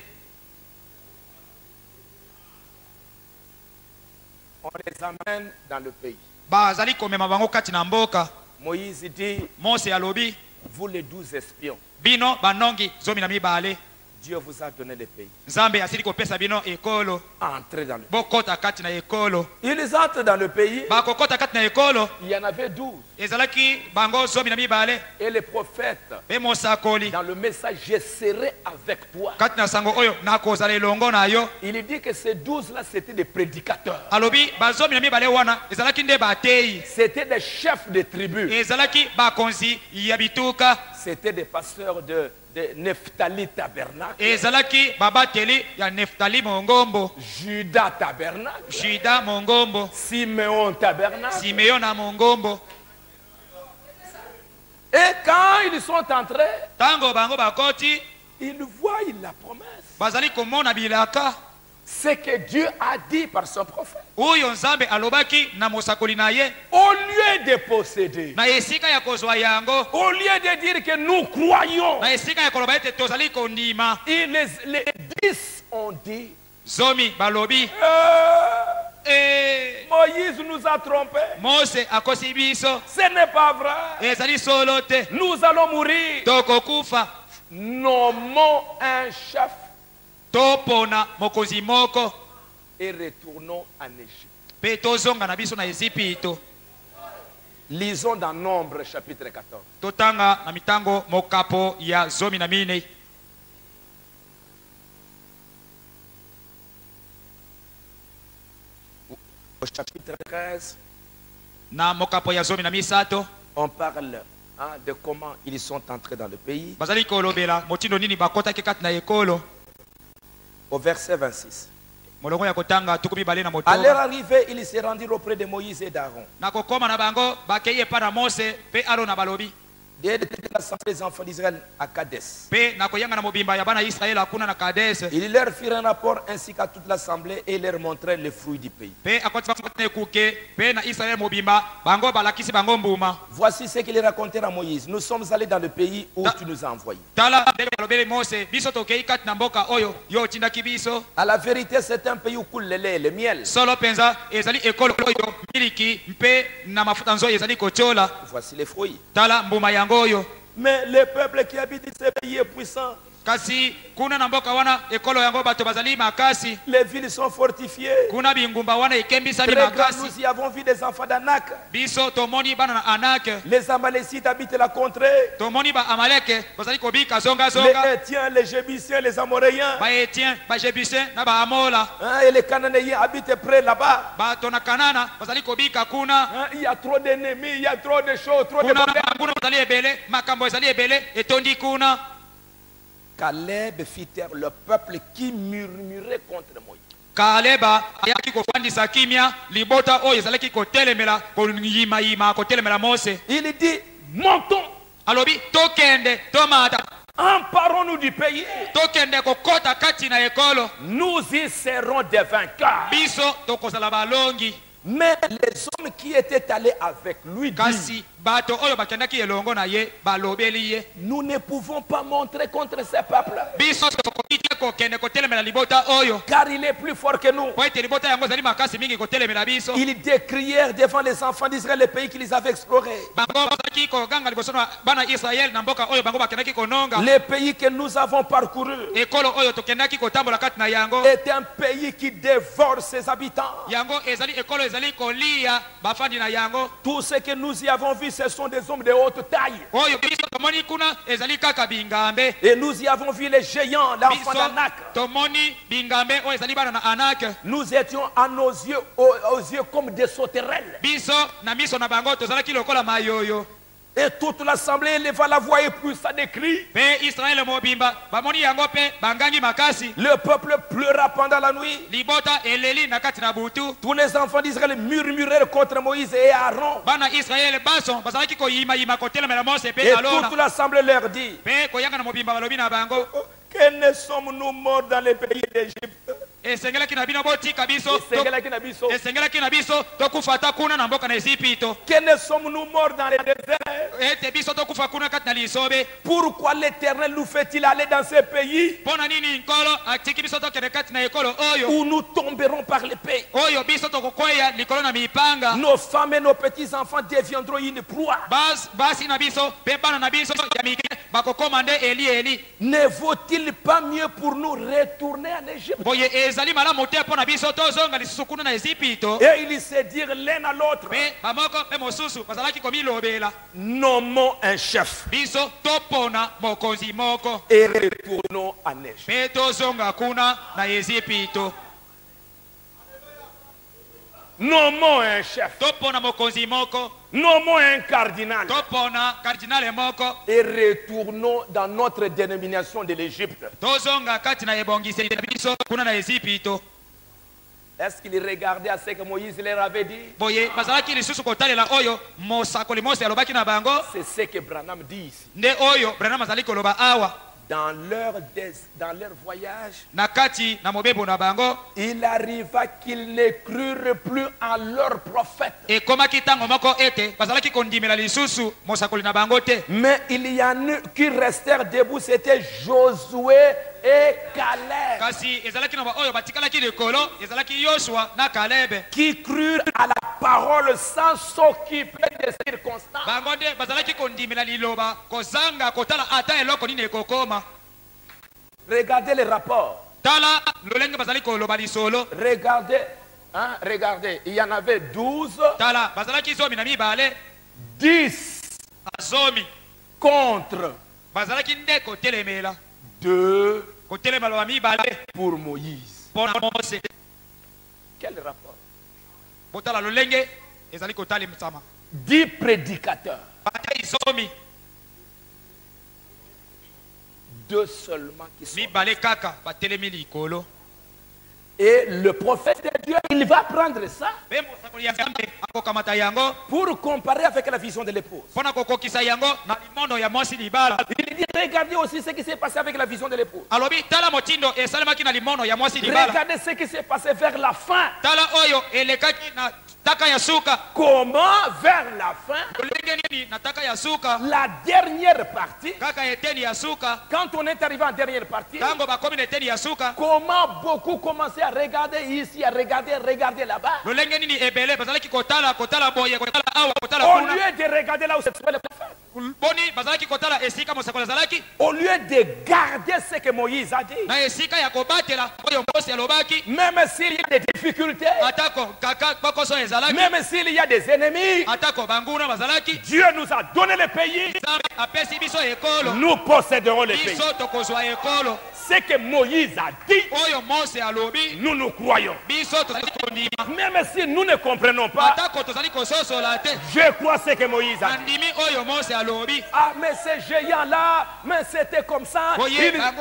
On les amène dans le pays. Bazali komema bango kati na mboka. Moïse dit, Mose alobi vous les 12 espions, bino banongi zomi na mibale Dieu vous a donné le pays. Nzambe asili kopesa bino ekolo Entrez dans le pays. bokota kati na ekolo. Ils entrent dans le pays. Bakokota kati na ekolo Il y en avait 12. ezalaki bango zomi na mibale. Et le prophète, Pe mosakoli dans le message, je serai avec toi. kati na sango oyo nakozala elongo na yo Il dit que ces 12-là, c'était des prédicateurs. alobi bazomi na mibale wana ezalaki nde batei, C'était des chefs de tribus. ezalaki bakonzi ya bituka, C'était des pasteurs de Nephtali Tabernacle, ezalaki babateli ya Neftali Mongombo, Judas Tabernacle, Juda Mongombo, Simeon Tabernacle. Simeon na Mongombo. Et quand ils sont entrés, Tango bango bakoti ils voient la promesse. bazali komona bilaka C'est que Dieu a dit par son prophète. oyo Nzambe alobaki na mosakoli na ye Au lieu de posséder, na esika ya kozwa yango, au lieu de dire que nous croyons, na esika ya koloba ete tozali kondima, et les 10 ont dit, zomi balobi Moïse nous a trompés. Mose akosi biso, Ce n'est pas vrai. ezali solo te, Nous allons mourir. tokokufa. Nommons un chef Topona mokonzi moko et retournons en Égypte. pe tozonga na biso na Ezipito. Lisons dans Nombre chapitre 14. Totanga na mitango mokapo ya zomi na mine. Au chapitre 13, Na mokapo ya zomi na misato on parle de comment ils sont entrés dans le pays. bazali kolobela motindo nini bakotaki kati na ekolo. Au verset 26. Molongo ya kotanga tukumi bale na À leur motoba arrivée, ils se rendirent auprès de Moïse et d'Aaron. na kokoma na bango bakei epa na Mose pe Aaron na balobi De l'assemblée des enfants d'Israël à Kadesh. pe na koyanga na mobimba ya bana Israela kuna na Kades Ils leur firent un rapport ainsi qu'à toute l'assemblée et leur montrèrent les fruits du pays. pe akoti bango na ekuke pe na Israela mobimba bango balakisi bango mbuma. Voici ce qu'ils racontèrent à Moïse. Nous sommes allés dans le pays où tu nous as envoyés. Tala ndenge balobeli Mose biso tokei kati na mboka oyo yo otindaki biso. À la vérité, c'est un pays où coule le lait et le miel. Solo penza ezali ekolo oyo miliki mpe na mafuta nzoyi ezali kochola. Voici les fruits. Tala mbuma yango oyo. Mais le peuple qui habite ce pays est puissant. Kasi kuna na mboka wana ekolo yango bato bazali makasi, Les villes sont fortifiées. kuna bingumba wana ekembisami Très grand, makasi. nous y avons vu des enfants d'Anak. Biso tomoni bana na Anak, Les Amalécites habitent la contrée. tomoni ba Amaleke bazali kobika zonga Les zonga, Hétiens, les Jébusiens, les Amoréens, ba Etien, ba Jebusien na ba Amola, et les Cananéens habitent près là-bas. bato na Kanana bazali kobika kuna. Il y a trop d'ennemis, il y a trop de choses, trop de Kuna problèmes. kuna bazali ebele, makambo ezali ebele etondi kuna. Caleb fit taire le peuple qui murmurait contre Moïse. Kaleba ayaki kofandisa kimia libota oyo ezalaki kotelemela koyimayima kotelemela Mose. Il dit, montons, Alobi tokende tomata emparons-nous du pays. tokende kokota kati na ekolo, Nous y serons des vainqueurs. biso tokozala balongi. Mais les hommes qui étaient allés avec lui disent, Kasi bato oyo bakendaki elongo na ye balobeli ye. Nous ne pouvons pas montrer contre ces peuples. Biso tokoki te kokende kotelemela libota oyo. Car il est plus fort que nous. Po ete libota yango ezali makasi mingi kotelemela biso. Ils décrièrent devant les enfants d'Israël les pays qu'ils avaient explorés. Bango bazalaki koganga liboso na bana Israel na mboka oyo bango bakendaki kononga. Les pays que nous avons parcourus Ekolo oyo tokendaki kotambola kati na yango. est un pays qui dévore ses habitants. Yango ezali ekolo ezali kolia bafandi na yango. Tout ce que nous y avons vu, ce sont des hommes de haute taille. Oyo biso tomoni kuna ezali kaka bingambe. Et nous y avons vu les géants, l'enfant Biso d'Anak. tomoni bingambe oyo ezali bana na Anak. Nous étions à nos yeux, aux yeux comme des sauterelles. Biso na miso na bango tozalaki lokola mayoyo. Et toute l'assemblée éleva la voix et poussa des cris. Pe Israel mobimba bamoni yango pe bangangi makasi. Le peuple pleura pendant la nuit. Libota eleli na kati na butu. Tous les enfants d'Israël murmurèrent contre Moïse et Aaron. Bana Israel baso bazalaki koyima yima kotelemela Mose pe Et alona. toute l'assemblée leur dit, Pe koyanga na mobimba balobi na bango. que ne sommes-nous morts dans les pays d'Égypte? Esengelaki na bino botika biso. Esengelaki na biso. Esengelaki na biso tokufa ta kuna na mboka na Ezipito. Que ne sommes-nous morts dans les déserts? Ete biso tokufa kuna kati na lisobe. Pourquoi l'Éternel nous fait-il aller dans ces pays Pona nini nkolo atiki biso tokende kati na ekolo oyo. où nous tomberons par l'épée? Oyo biso tokokweya likolo na mipanga. Nos femmes et nos petits-enfants deviendront une proie. Basi na biso pe bana na biso ya mike bakokoma nde Eli. Ne vaut-il pas mieux pour nous retourner en Égypte? Boye ezali malamu te mpo na biso tozonga lisusu kuna na Ezipito. Et ils se dirent l'un à l'autre, Pe bamoko pe mosusu bazalaki komilobela. nommons un chef Biso topona mokonzi moko. et retournons en Égypte. Pe tozonga kuna na Ezipito. Nommons un chef, Topona mokonzi moko. nommons un cardinal Topona kardinale moko. et retournons dans notre dénomination de l'Égypte. Tozonga kati na ebongiseli na biso kuna na Ezipito. Est-ce qu'ils regardaient à ce que Moïse leur avait dit? Boye bazalaki lisusu kotalela oyo mosakoli Mose alobaki na bango. C'est ce que Branham dit ici. Nde oyo Branham azali koloba awa. Dans leur voyage, Na kati na mobebo na bango. il arriva qu'ils ne crurent plus en leur prophète. Ekomaki tango moko ete bazalaki kondimela lisusu mosakoli na bango te. Mais il y en a qui restèrent debout, c'était Josué et Caleb, Kasi ezalaki na ba oyo batikalaki likolo ezalaki Yoshua na Caleb. qui crurent à la parole sans s'occuper des circonstances. Bango nde bazalaki kondimela liloba kozanga kotala ata eloko nini ekokoma. Regardez les rapports. Tala lolenge bazali koloba lisolo. Regardez, regardez, il y en avait 12, Tala bazalaki zomi na mibale 10 azomi. contre Bazalaki nde kotelemela 2 kotelemela ba mibale pour Moïse. pona Mose. Quel rapport? Botala lolenge ezali kotali msama. 10 prédicateurs, Batay zomi 2 seulement qui sont. mibale kaka batelemi likolo. Et le prophète de Dieu, il va prendre ça Pe mosakoli ya Nzambe akokamata yango pour comparer avec la vision de l'épouse. pona kokokisa yango na limono ya mwasi libala. Il dit, regardez aussi ce qui s'est passé avec la vision de l'épouse. Alobi tala motindo esalemaki na limono ya mwasi libala. Regardez ce qui s'est passé vers la fin. Tala oyo elekaki na taka ya suka. Comment vers la fin, Lolenge nini na taka ya suka. la dernière partie, Kaka eteni ya suka. quand on est arrivé en dernière partie, Tango bakomi na eteni ya suka. comment beaucoup commençaient à regarder ici, à regarder là-bas. Lolenge nini ebele bazalaki kotala boye kotala awa kotala Au kuna. lieu de regarder là où se trouvait le prophète, Boni bazalaki kotala esika mosakoli azalaki. au lieu de garder ce que Moïse a dit, Na esika ya kobatela oyo Mose alobaki. même s'il y a des difficultés, Atako kaka bakoso ezalaki. même s'il y a des ennemis, Atako banguna bazalaki. Dieu nous a donné le pays, Nzambe apesi biso ekolo. nous posséderons le pays. Biso tokozwa ekolo. Ce que Moïse a dit, Oyo Mose alobi. nous croyons. Biso tozali kondima. Même si nous ne comprenons pas, Atako tozali kososola te. je crois ce que Moïse a dit. Nandimi oyo Mose alobi. Ah, mais ces géants-là, mais c'était comme ça. Boye,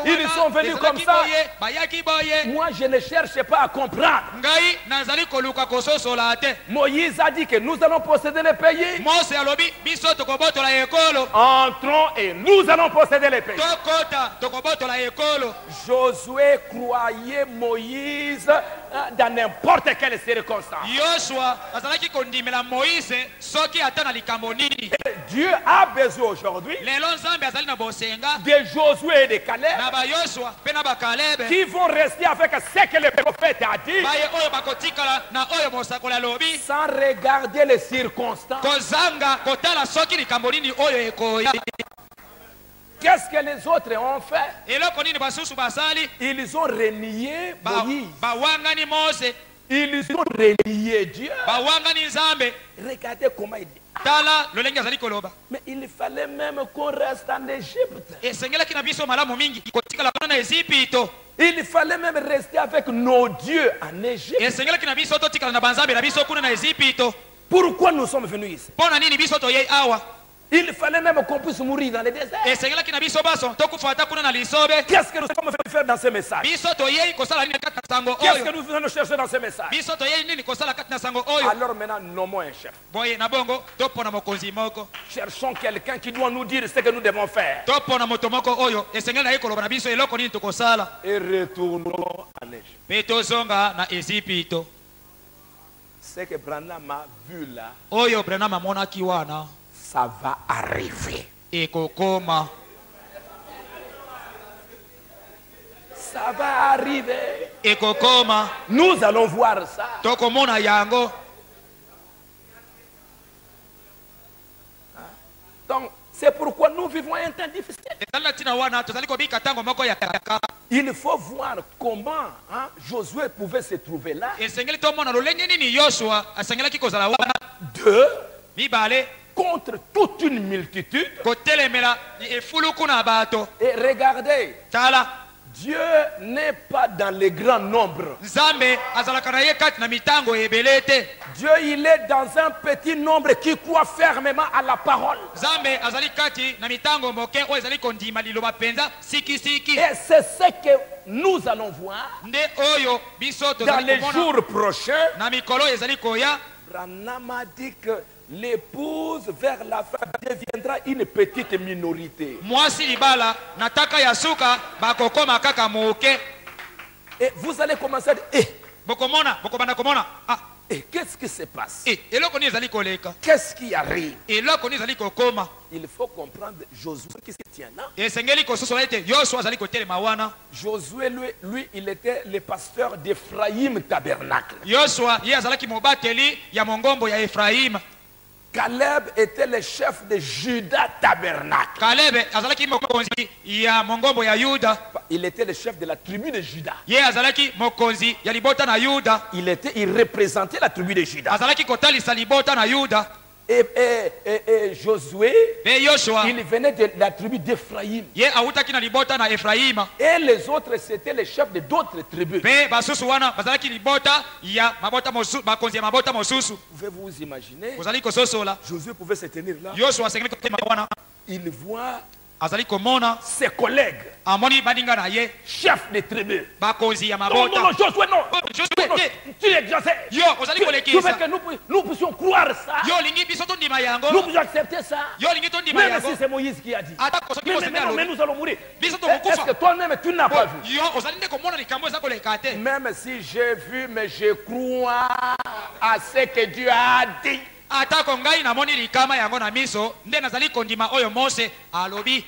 Ils sont venus comme ça. Bayaki boye. Moi, je ne cherche pas à comprendre. Ngai nazali koluka kososola te. Moïse a dit que nous allons posséder le pays. Mose alobi biso tokobotola ekolo. Entrons et nous allons posséder le pays. Tokota tokobotola ekolo. Josué croyait Moïse dans n'importe quelle circonstance. Yoshua azalaki kondimela Moïse soki ata na likambo nini. Dieu a besoin aujourd'hui Lelo Nzambe azali na bosenga de Josué et de Caleb na ba Yoshua pe na ba Caleb. qui vont rester avec ce que le prophète a dit Baye oyo bakotikala na oyo mosakoli alobi. sans regarder les circonstances. Kozanga kotala soki likambo nini oyo ekoya. Qu'est-ce que les autres ont fait? Eloko nini basusu basali Ils ont renié Moïse. bawangani Mose Ils ont renié Dieu. bawangani Nzambe. Regardez comment il dit. Tala lolenge azali koloba. Mais il fallait même qu'on reste en Égypte. Esengelaki na biso malamu mingi kotikala kuna na Ezipito. Il fallait même rester avec nos dieux en Égypte. Esengelaki na biso totikala na banzambe na biso kuna na Ezipito. Pourquoi nous sommes venus ici? Pona nini biso toyei awa. Il fallait même qu'on puisse mourir dans le désert. Esengelaki na biso baso tokufa ata kuna na lisobe. Qu'est-ce que nous sommes venus faire dans ce message? Biso toyei kosala nini kati na sango Qu'est-ce que oyo. nous venons chercher dans ce message? Biso toyei nini kosala kati na sango oyo. Alors maintenant, nommons un chef. Boye na bongo topona mokonzi moko. Cherchons quelqu'un qui doit nous dire ce que nous devons faire. Topona moto moko oyo esengeli na ye koloba na biso eloko nini tokosala. Et retournons en Égypte. Pe tozonga na Ezipito. Ce que Branham a vu là, Oyo Branham amonaki wana ça va arriver. ekokoma. Ça va arriver. Ekokoma. Nous allons voir ça. Tokomona yango. Donc, c'est pourquoi nous vivons un temps difficile. Ezali tina wana tozali kobika tango moko ya kaka. Il faut voir comment Josué pouvait se trouver là. Esengeli tomona lolenge nini Yoshua asengelaki kozala wana. Deux, Mibale contre toute une multitude. kotelemela efuluku na bato. Et regardez, Tala Dieu n'est pas dans les grands nombres. Nzambe azalaka na ye kati na mitango ebele te. Dieu, il est dans un petit nombre qui croit fermement à la parole. Nzambe azali kati na mitango moke oyo ezali kondima liloba penza siki siki. Et c'est ce que nous allons voir Nde oyo biso dans tozali les komona jours prochains. na mikolo ezali koya. Branham a dit que l'épouse vers la fin deviendra une petite minorité. Mwasi libala nataka ya suka bakokoma kaka moke. Et vous allez commencer à dire, Bokomona bokobana komona ah qu'est-ce qui se passe? eloko ni ezali koleka. Qu'est-ce qui arrive? Eloko ni ezali kokoma. Il faut comprendre Josué qui se tient là. Esengeli kososola ete Yoshua azali kotelema wana. Josué, lui, il était le pasteur d'Ephraïm Tabernacle. Yoshua ye azalaki mobateli ya mongombo ya Efraim. Caleb était le chef de Juda Tabernacle. Caleb azalaki mokonzi ya mongombo ya Yuda. Il était le chef de la tribu de Juda. Ye azalaki mokonzi ya libota na Yuda. Il représentait la tribu de Juda. Azalaki kotalisa libota na Yuda. Et Josué, Pe Yoshua il venait de la tribu d'Ephraïm. ye awutaki na libota na Efraima. Et les autres, c'était les chefs de d'autres tribus. Pe basusu wana bazalaki libota ya mabota mosusu bakonzi ya mabota mosusu. Pouvez-vous imaginer? Ozali kososola. Josué pouvait se tenir là. Yoshua asengeli kotelema wana. Il voit Azali komona ses collègues, amoni baninga na ye chefs de tribus. bakonzi ya Non, mabota. non, non, Josué, non. Josué Non, te. tu exagères. Yo ozali Tu veux kolekisa. que nous puissions croire ça? Yo lingi biso tondima yango. Nous pouvons accepter ça? Yo lingi tondima Même yango. si c'est Moïse qui a dit. Ata kosoki kosenda Mais alobi. nous allons mourir. Biso Est-ce tokokufa. que toi-même, tu n'as pas vu? Yo ozali nde komona likambo eza koleka te. Même si j'ai vu, mais je crois à ce que Dieu a dit. Atako ngai namoni likama yango na miso nde nazali kondima oyo Mose alobi.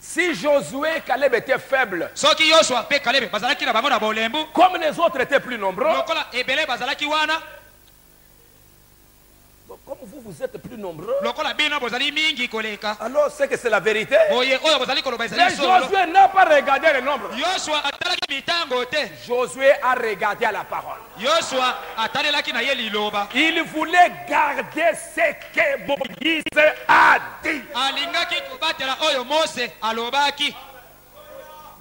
Si Josué et Caleb étaient faibles, Soki Yoshua pe Caleb bazalaki na bango na bolembu. comme les autres étaient plus nombreux, Lokola ebele bazalaki wana. comme vous êtes plus nombreux, Lokola bino bozali mingi koleka. alors c'est que c'est la vérité. Boye oyo bozali koloba Mais ezali solo. Josué n'a pas regardé le nombre. Yoshua atalaki mitango te. Josué a regardé à la parole. Yoshua atalelaki na ye liloba. Il voulait garder ce que Moïse a dit. Alingaki kobatela oyo Mose alobaki.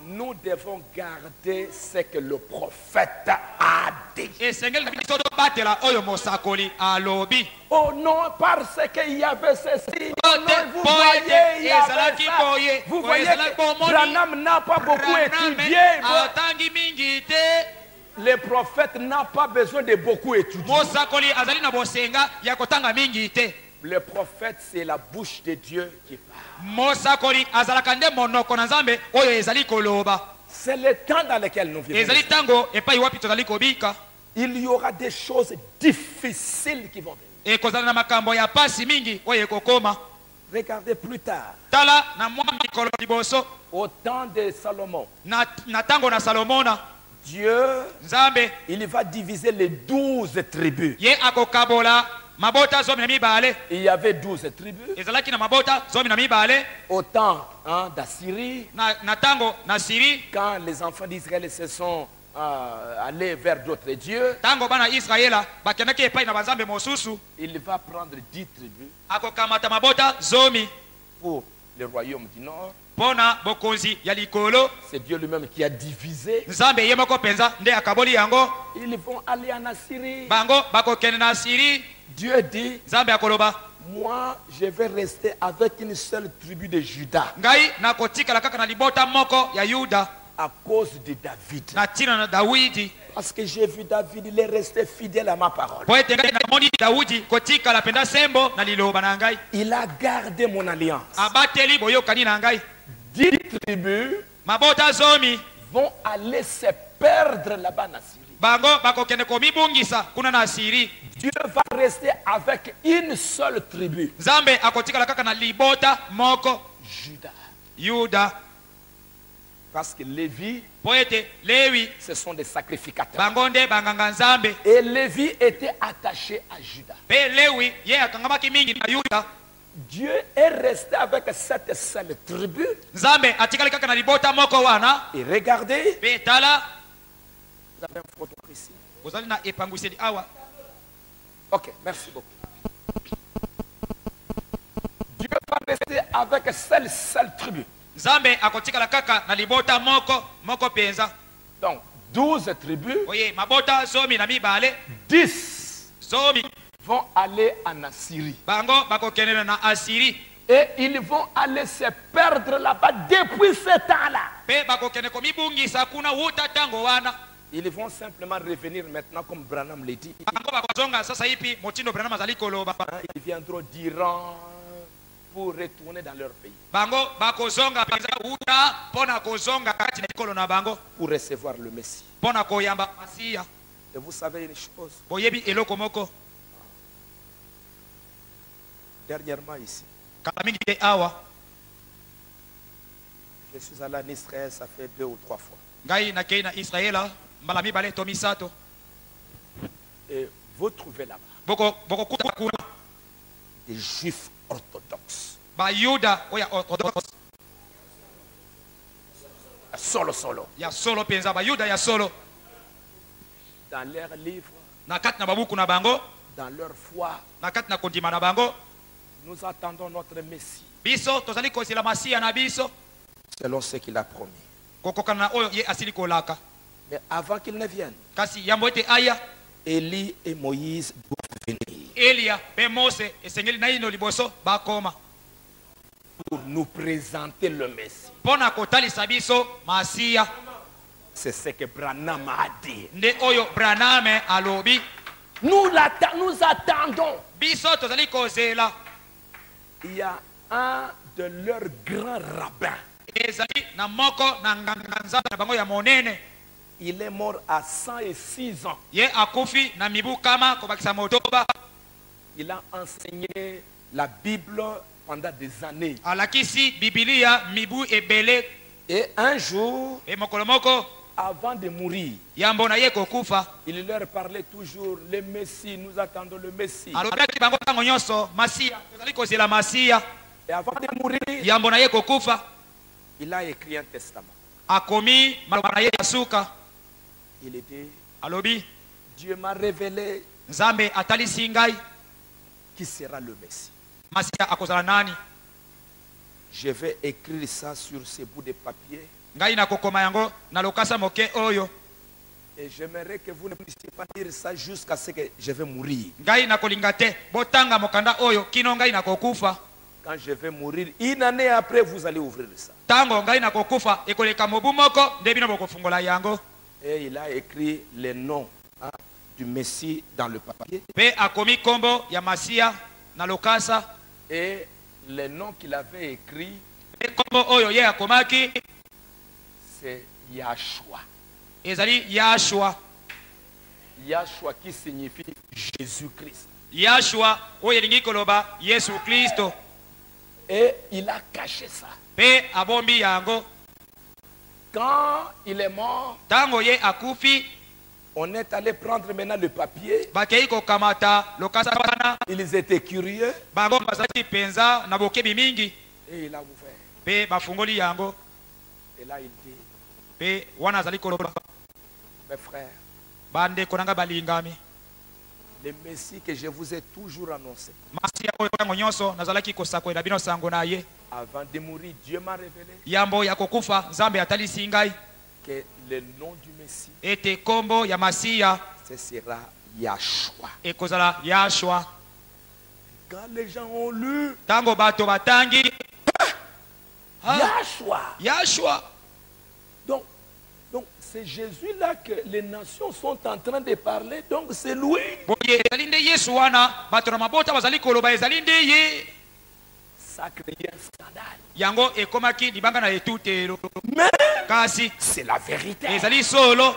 Nous devons garder ce que le prophète a dit. Esengeli na biso tobatela oyo mosakoli alobi. Oh non, parce qu'il y avait ceci. non, vous voyez, il y avait ça. Vous voyez que Branham n'a pas beaucoup étudié. atangi mingi te. Le prophète n'a pas besoin de beaucoup étudier. Mosakoli azali na bosenga ya kotanga mingi te. Le prophète, c'est la bouche de Dieu qui parle. Mosakoli azalaka nde monoko na Nzambe oyo ezali koloba. C'est le temps dans lequel nous vivons. Ezali tango epai wapi tozali kobika. Il y aura des choses difficiles qui vont venir. Ekozala na makambo ya pasi mingi oyo ekokoma. Regardez plus tard. Tala na mwa mikolo liboso. Au temps de Salomon. Na tango na Salomona. Dieu, Nzambe, il va diviser les 12 tribus. ye akokabola mabota zomi na mibale. Il y avait 12 tribus. Ezalaki na mabota zomi na mibale. Au temps d'Assyrie, Na tango na Syrie, quand les enfants d'Israël se sont allés vers d'autres dieux, tango bana Israela bakendaki epai na banzambe mosusu, il va prendre 10 tribus akokamata mabota zomi pour le royaume du nord. pona bokonzi ya likolo. C'est Dieu lui-même qui a divisé. Nzambe ye moko penza nde akaboli yango. Ils vont aller en Assyrie. Bango bakokende na Syrie. Dieu dit, Nzambe akoloba, moi je vais rester avec une seule tribu de Juda ngai nakotikala kaka na libota moko ya Yuda à cause de David. na tina na Dawidi. Parce que j'ai vu David, il est resté fidèle à ma parole. Po ete ngai namoni Dawidi kotikala penda sembo na liloba na ngai. Il a gardé mon alliance. Abateli boyokani na ngai. 10 tribus Mabota zomi vont aller se perdre là-bas en Assyrie. bango bakokende komibungisa kuna na Syrie. Dieu va rester avec une seule tribu, Nzambe akotikala kaka na libota moko Juda. Yuda. Parce que Lévi, Po ete Lewi ce sont des sacrificateurs. bango nde banganga Nzambe. Et Lévi était attaché à Juda. Pe Lewi ye akangamaki mingi na Yuda. Dieu est resté avec cette seule tribu. Nzambe atikali kaka na libota moko wana. Et regardez, Pe tala vous avez un photo ici. bozali na epangwiseli awa. Ok, merci beaucoup. Dieu va rester avec cette seule tribu. Nzambe akotikala kaka na libota moko penza. Donc, 12 tribus, Oye mabota zomi na mibale 10 zomi vont aller en Assyrie. bango bakokende na Assyrie. Et ils vont aller se perdre là-bas depuis ce temps-là. Pe bakokende komibungisa kuna wuta tango wana. Ils vont simplement revenir maintenant comme Branham l'a dit. Bango bakozonga sasa hivi motindo Branham azali koloba. Ils viendront d'Iran pour retourner dans leur pays, Bango bakozonga penza wuta pona kozonga kati na ikolo na bango pour recevoir le Messie. pona koyamba Masia. Et vous savez une chose, Boyebi eloko moko dernièrement ici, kala mingi te awa. je suis allé en Israël, ça fait 2 ou 3 fois. Ngai na kei na Israela mbala mibale to misato. Et vous trouvez là-bas Boko kuta kuna des juifs orthodoxes. ba Yuda oya orthodox Solo. ya solo penza ba Yuda ya solo. Dans leurs livres, Na kati na babuku na bango, dans leur foi, na kati na kondima na bango, nous attendons notre Messie, biso tozali kozela Masia na biso selon ce qu'il a promis. kokokana na oyo ye asili kolaka. Mais avant qu'il ne vienne, Kasi yambo ete aya Élie et Moïse doivent venir Elia pe Mose esengeli na ino liboso bakoma pour nous présenter le Messie. pona kotalisa biso Masia. C'est ce que Branham a dit. Nde oyo Branham alobi. Nous attendons. Biso tozali kozela. Il y a un de leurs grands rabbins. Ezali na moko na nganga Nzambe na bango ya monene. Il est mort à 106 ans. Ye akufi na mibu kama kobakisa motoba. Il a enseigné la Bible pendant des années. Alakisi Biblia mibu ebele. Et un jour, E mokolo moko avant de mourir, yambo na ye kokufa. il leur parlait toujours, le Messie, nous attendons le Messie. Alobaki bango tango nyonso Masia tozali kozela Masia. Et avant de mourir, Yambo na ye kokufa il a écrit un testament. akomi maloba na ye ya suka. Il dit, Alobi Dieu m'a révélé Nzambe atalisi ngai qui sera le Messie. Masia akozala nani. Je vais écrire ça sur ces bouts de papier. Ngai na kokoma yango na lokasa moke oyo. Et j'aimerais que vous ne puissiez pas dire ça jusqu'à ce que je vais mourir. Ngai na kolinga te botanga mokanda oyo kino ngai na kokufa. quand je vais mourir, une année après, vous allez ouvrir ça. Tango ngai na kokufa ekoleka mobu moko nde bino bokofungola yango. Et il a écrit les noms du Messie dans le papier. Pe akomi kombo ya Masia na lokasa. Et les noms qu'il avait écrits, Pe kombo oyo ye akomaki c'est Yahshua. ezali Yahshua. Yahshua qui signifie Jésus-Christ. Yahshua oyo elingi koloba Yesu Kristo. Et il a caché ça. Pe abombi yango. Quand il est mort, Tango ye akufi on est allé prendre maintenant le papier. bakei kokamata lokasa wana. Ils étaient curieux. Bango bazali penza na bokebi mingi. Et il a ouvert. Pe bafungoli yango. Et là il dit, Pe wana azali koloba mes frères, bande konanga balingami. le Messie que je vous ai toujours annoncé, Masia oyo yango nyonso nazalaki kosakoela bino sango na ye. avant de mourir, Dieu m'a révélé Yambo ya kokufa Nzambe atalisi ngai que le nom du Messie, ete kombo ya Masia ce sera Yahshua. ekozala Yahshua. Quand les gens ont lu Tango bato batangi Yahshua, Yahshua. donc c'est Jésus-là que les nations sont en train de parler, donc c'est lui. Boye ezali nde Yesu wana bato na mabota bazali koloba ezali nde ye. Ça a créé un scandale. Yango ekomaki libanga na etutelo. Mais Kasi c'est la vérité. ezali solo.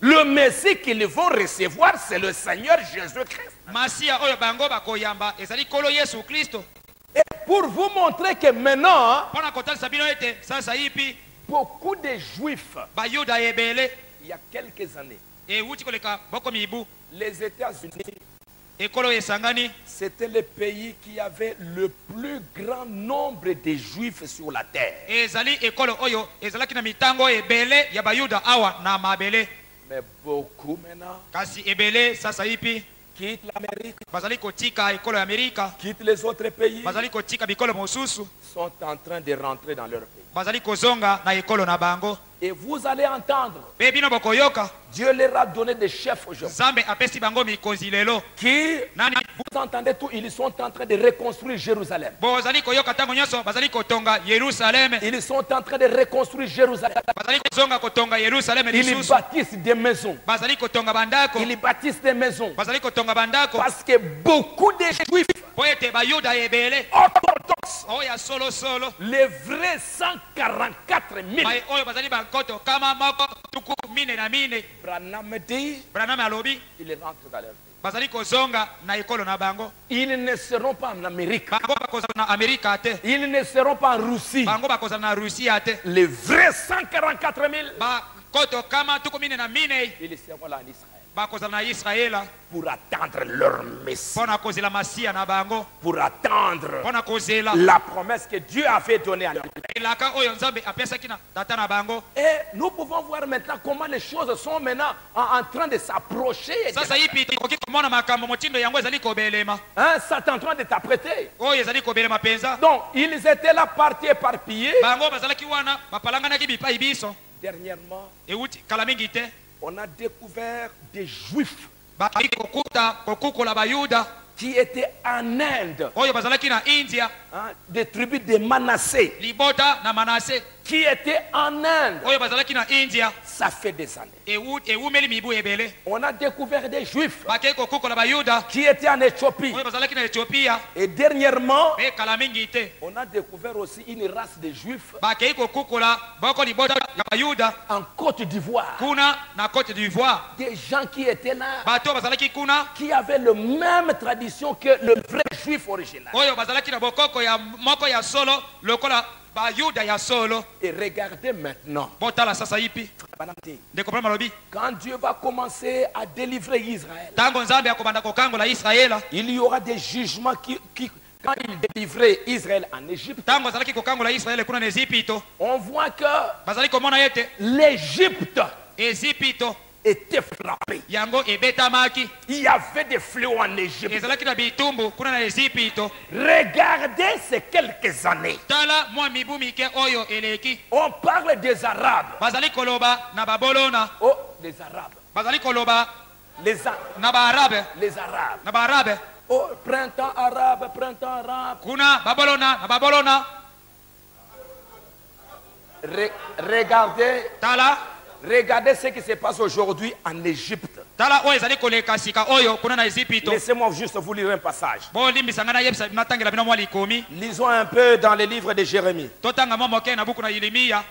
Le Messie qu'ils vont recevoir, c'est le Seigneur Jésus-Christ. Masia oyo bango bakoyamba ezali kolo Yesu Kristo. Et pour vous montrer que maintenant, Pona kotalisa bino ete sasa ipi beaucoup de Juifs, bayuda ebele il y a quelques années, ewuti koleka boko mibu les États-Unis, ekolo esangani c'était le pays qui avait le plus grand nombre de Juifs sur la terre. ezali ekolo oyo ezalaki na mitango ebele ya bayuda awa na mabele. Mais beaucoup maintenant Kasi ebele sasa ipi quittent l'Amérique, bazali kotika ekolo ya Amerika, quittent les autres pays, bazali kotika bikolo mosusu, sont en train de rentrer dans leur pays. bazali kozonga na ekolo na bango. Et vous allez entendre, Pe bino bokoyoka Dieu leur a donné des chefs aujourd'hui. Nzambe apesi bango mikonzi lelo. Qui, Nani vous entendez tout, ils sont en train de reconstruire Jérusalem. bozali koyoka tango nyonso bazali kotonga Yerusalem, Ils sont en train de reconstruire Jérusalem. bazali kozonga kotonga Yerusalem Ils lisusu, bâtissent des maisons. bazali kotonga bandako, Ils bâtissent des maisons. bazali kotonga bandako Parce que beaucoup de Juifs po ete bayuda ebele orthodoxes, oyo solo solo les vrais 144 000, mai oyo bazali bankoto kama moko tuku mine na mine. Branham dit, Branham alobi ils rentrent dans leur pays. bazali kozonga na ekolo na bango. Ils ne seront pas en Amérique. Bango bakozala na Amerika te, Ils ne seront pas en Russie. bango bakozala na Rusia te. Les vrais 144 000, Bakoto kama tuku mine na mine ils seront là en Israël bakozala na Israela pour attendre leur Messie, mpona kozela Masia na bango, pour attendre mpona kozela la promesse que Dieu avait donnée à leur pays. elaka oyo Nzambe apesaki na tata na bango. Et nous pouvons voir maintenant comment les choses sont maintenant en train de s'approcher. Sasa ipi tokoki komona makambo motindo yango ezali kobelema, Hein, Satan en train de t'apprêter. oyo ezali kobelema penza. Donc, ils étaient là partis éparpillés. Bango bazalaki wana bapalanganaki bipai biso Dernièrement, ewuti kala mingi te, on a découvert des Juifs bazali kokuta kokukola bayuda qui étaient en Inde, oyo bazalaki na India, hein, des tribus de Manassé, libota na Manase qui étaient en Inde. oyo bazalaki na India, Ça fait des années. ewumeli mibu ebele. On a découvert des Juifs Bakei kokukola bayuda qui étaient en Éthiopie. oyo bazalaki na Ethiopia, Et dernièrement, pe kala mingi te on a découvert aussi une race de Juifs bakei kokukola boko libota ya bayuda en Côte d'Ivoire. kuna na Côte d'Ivoire. Des gens qui étaient là, Bato bazalaki kuna qui avaient la même tradition que le vrai Juif original. oyo bazalaki na bokoko ya moko ya solo lokola bayuda ya solo. Et regardez maintenant, Botala sasa ipi ndeko pala malobi quand Dieu va commencer à délivrer Israël, tango Nzambe akobanda kokangola Israela, il y aura des jugements qui quand il délivrait Israël en Égypte, tango azalaki kokangola Israele kuna na Ezipito, on voit que bazali komona ete l'Égypte Ezipito était frappée. yango ebetamaki, Il y avait des fléaux en Égypte. ezalaki na bitumbu kuna na Ezipito. Regardez ces quelques années. Tala mwa mibu mike oyo eleki, On parle des Arabes. bazali koloba na babolona, Oh, les Arabes. bazali koloba Les na baarabe, les Arabes. na baarabe. Oh, printemps arabe, printemps arabe. kuna babolona na babolona. Regardez, Tala regardez ce qui se passe aujourd'hui en Égypte. tala oyo ezali koleka sika oyo kuna na Ezipito. Laissez-moi juste vous lire un passage. Bo limbisanga na yebisa natangela bino mwa likomi. Lisons un peu dans les livres de Jérémie. Totanga mwa moke na buku na Yeremia.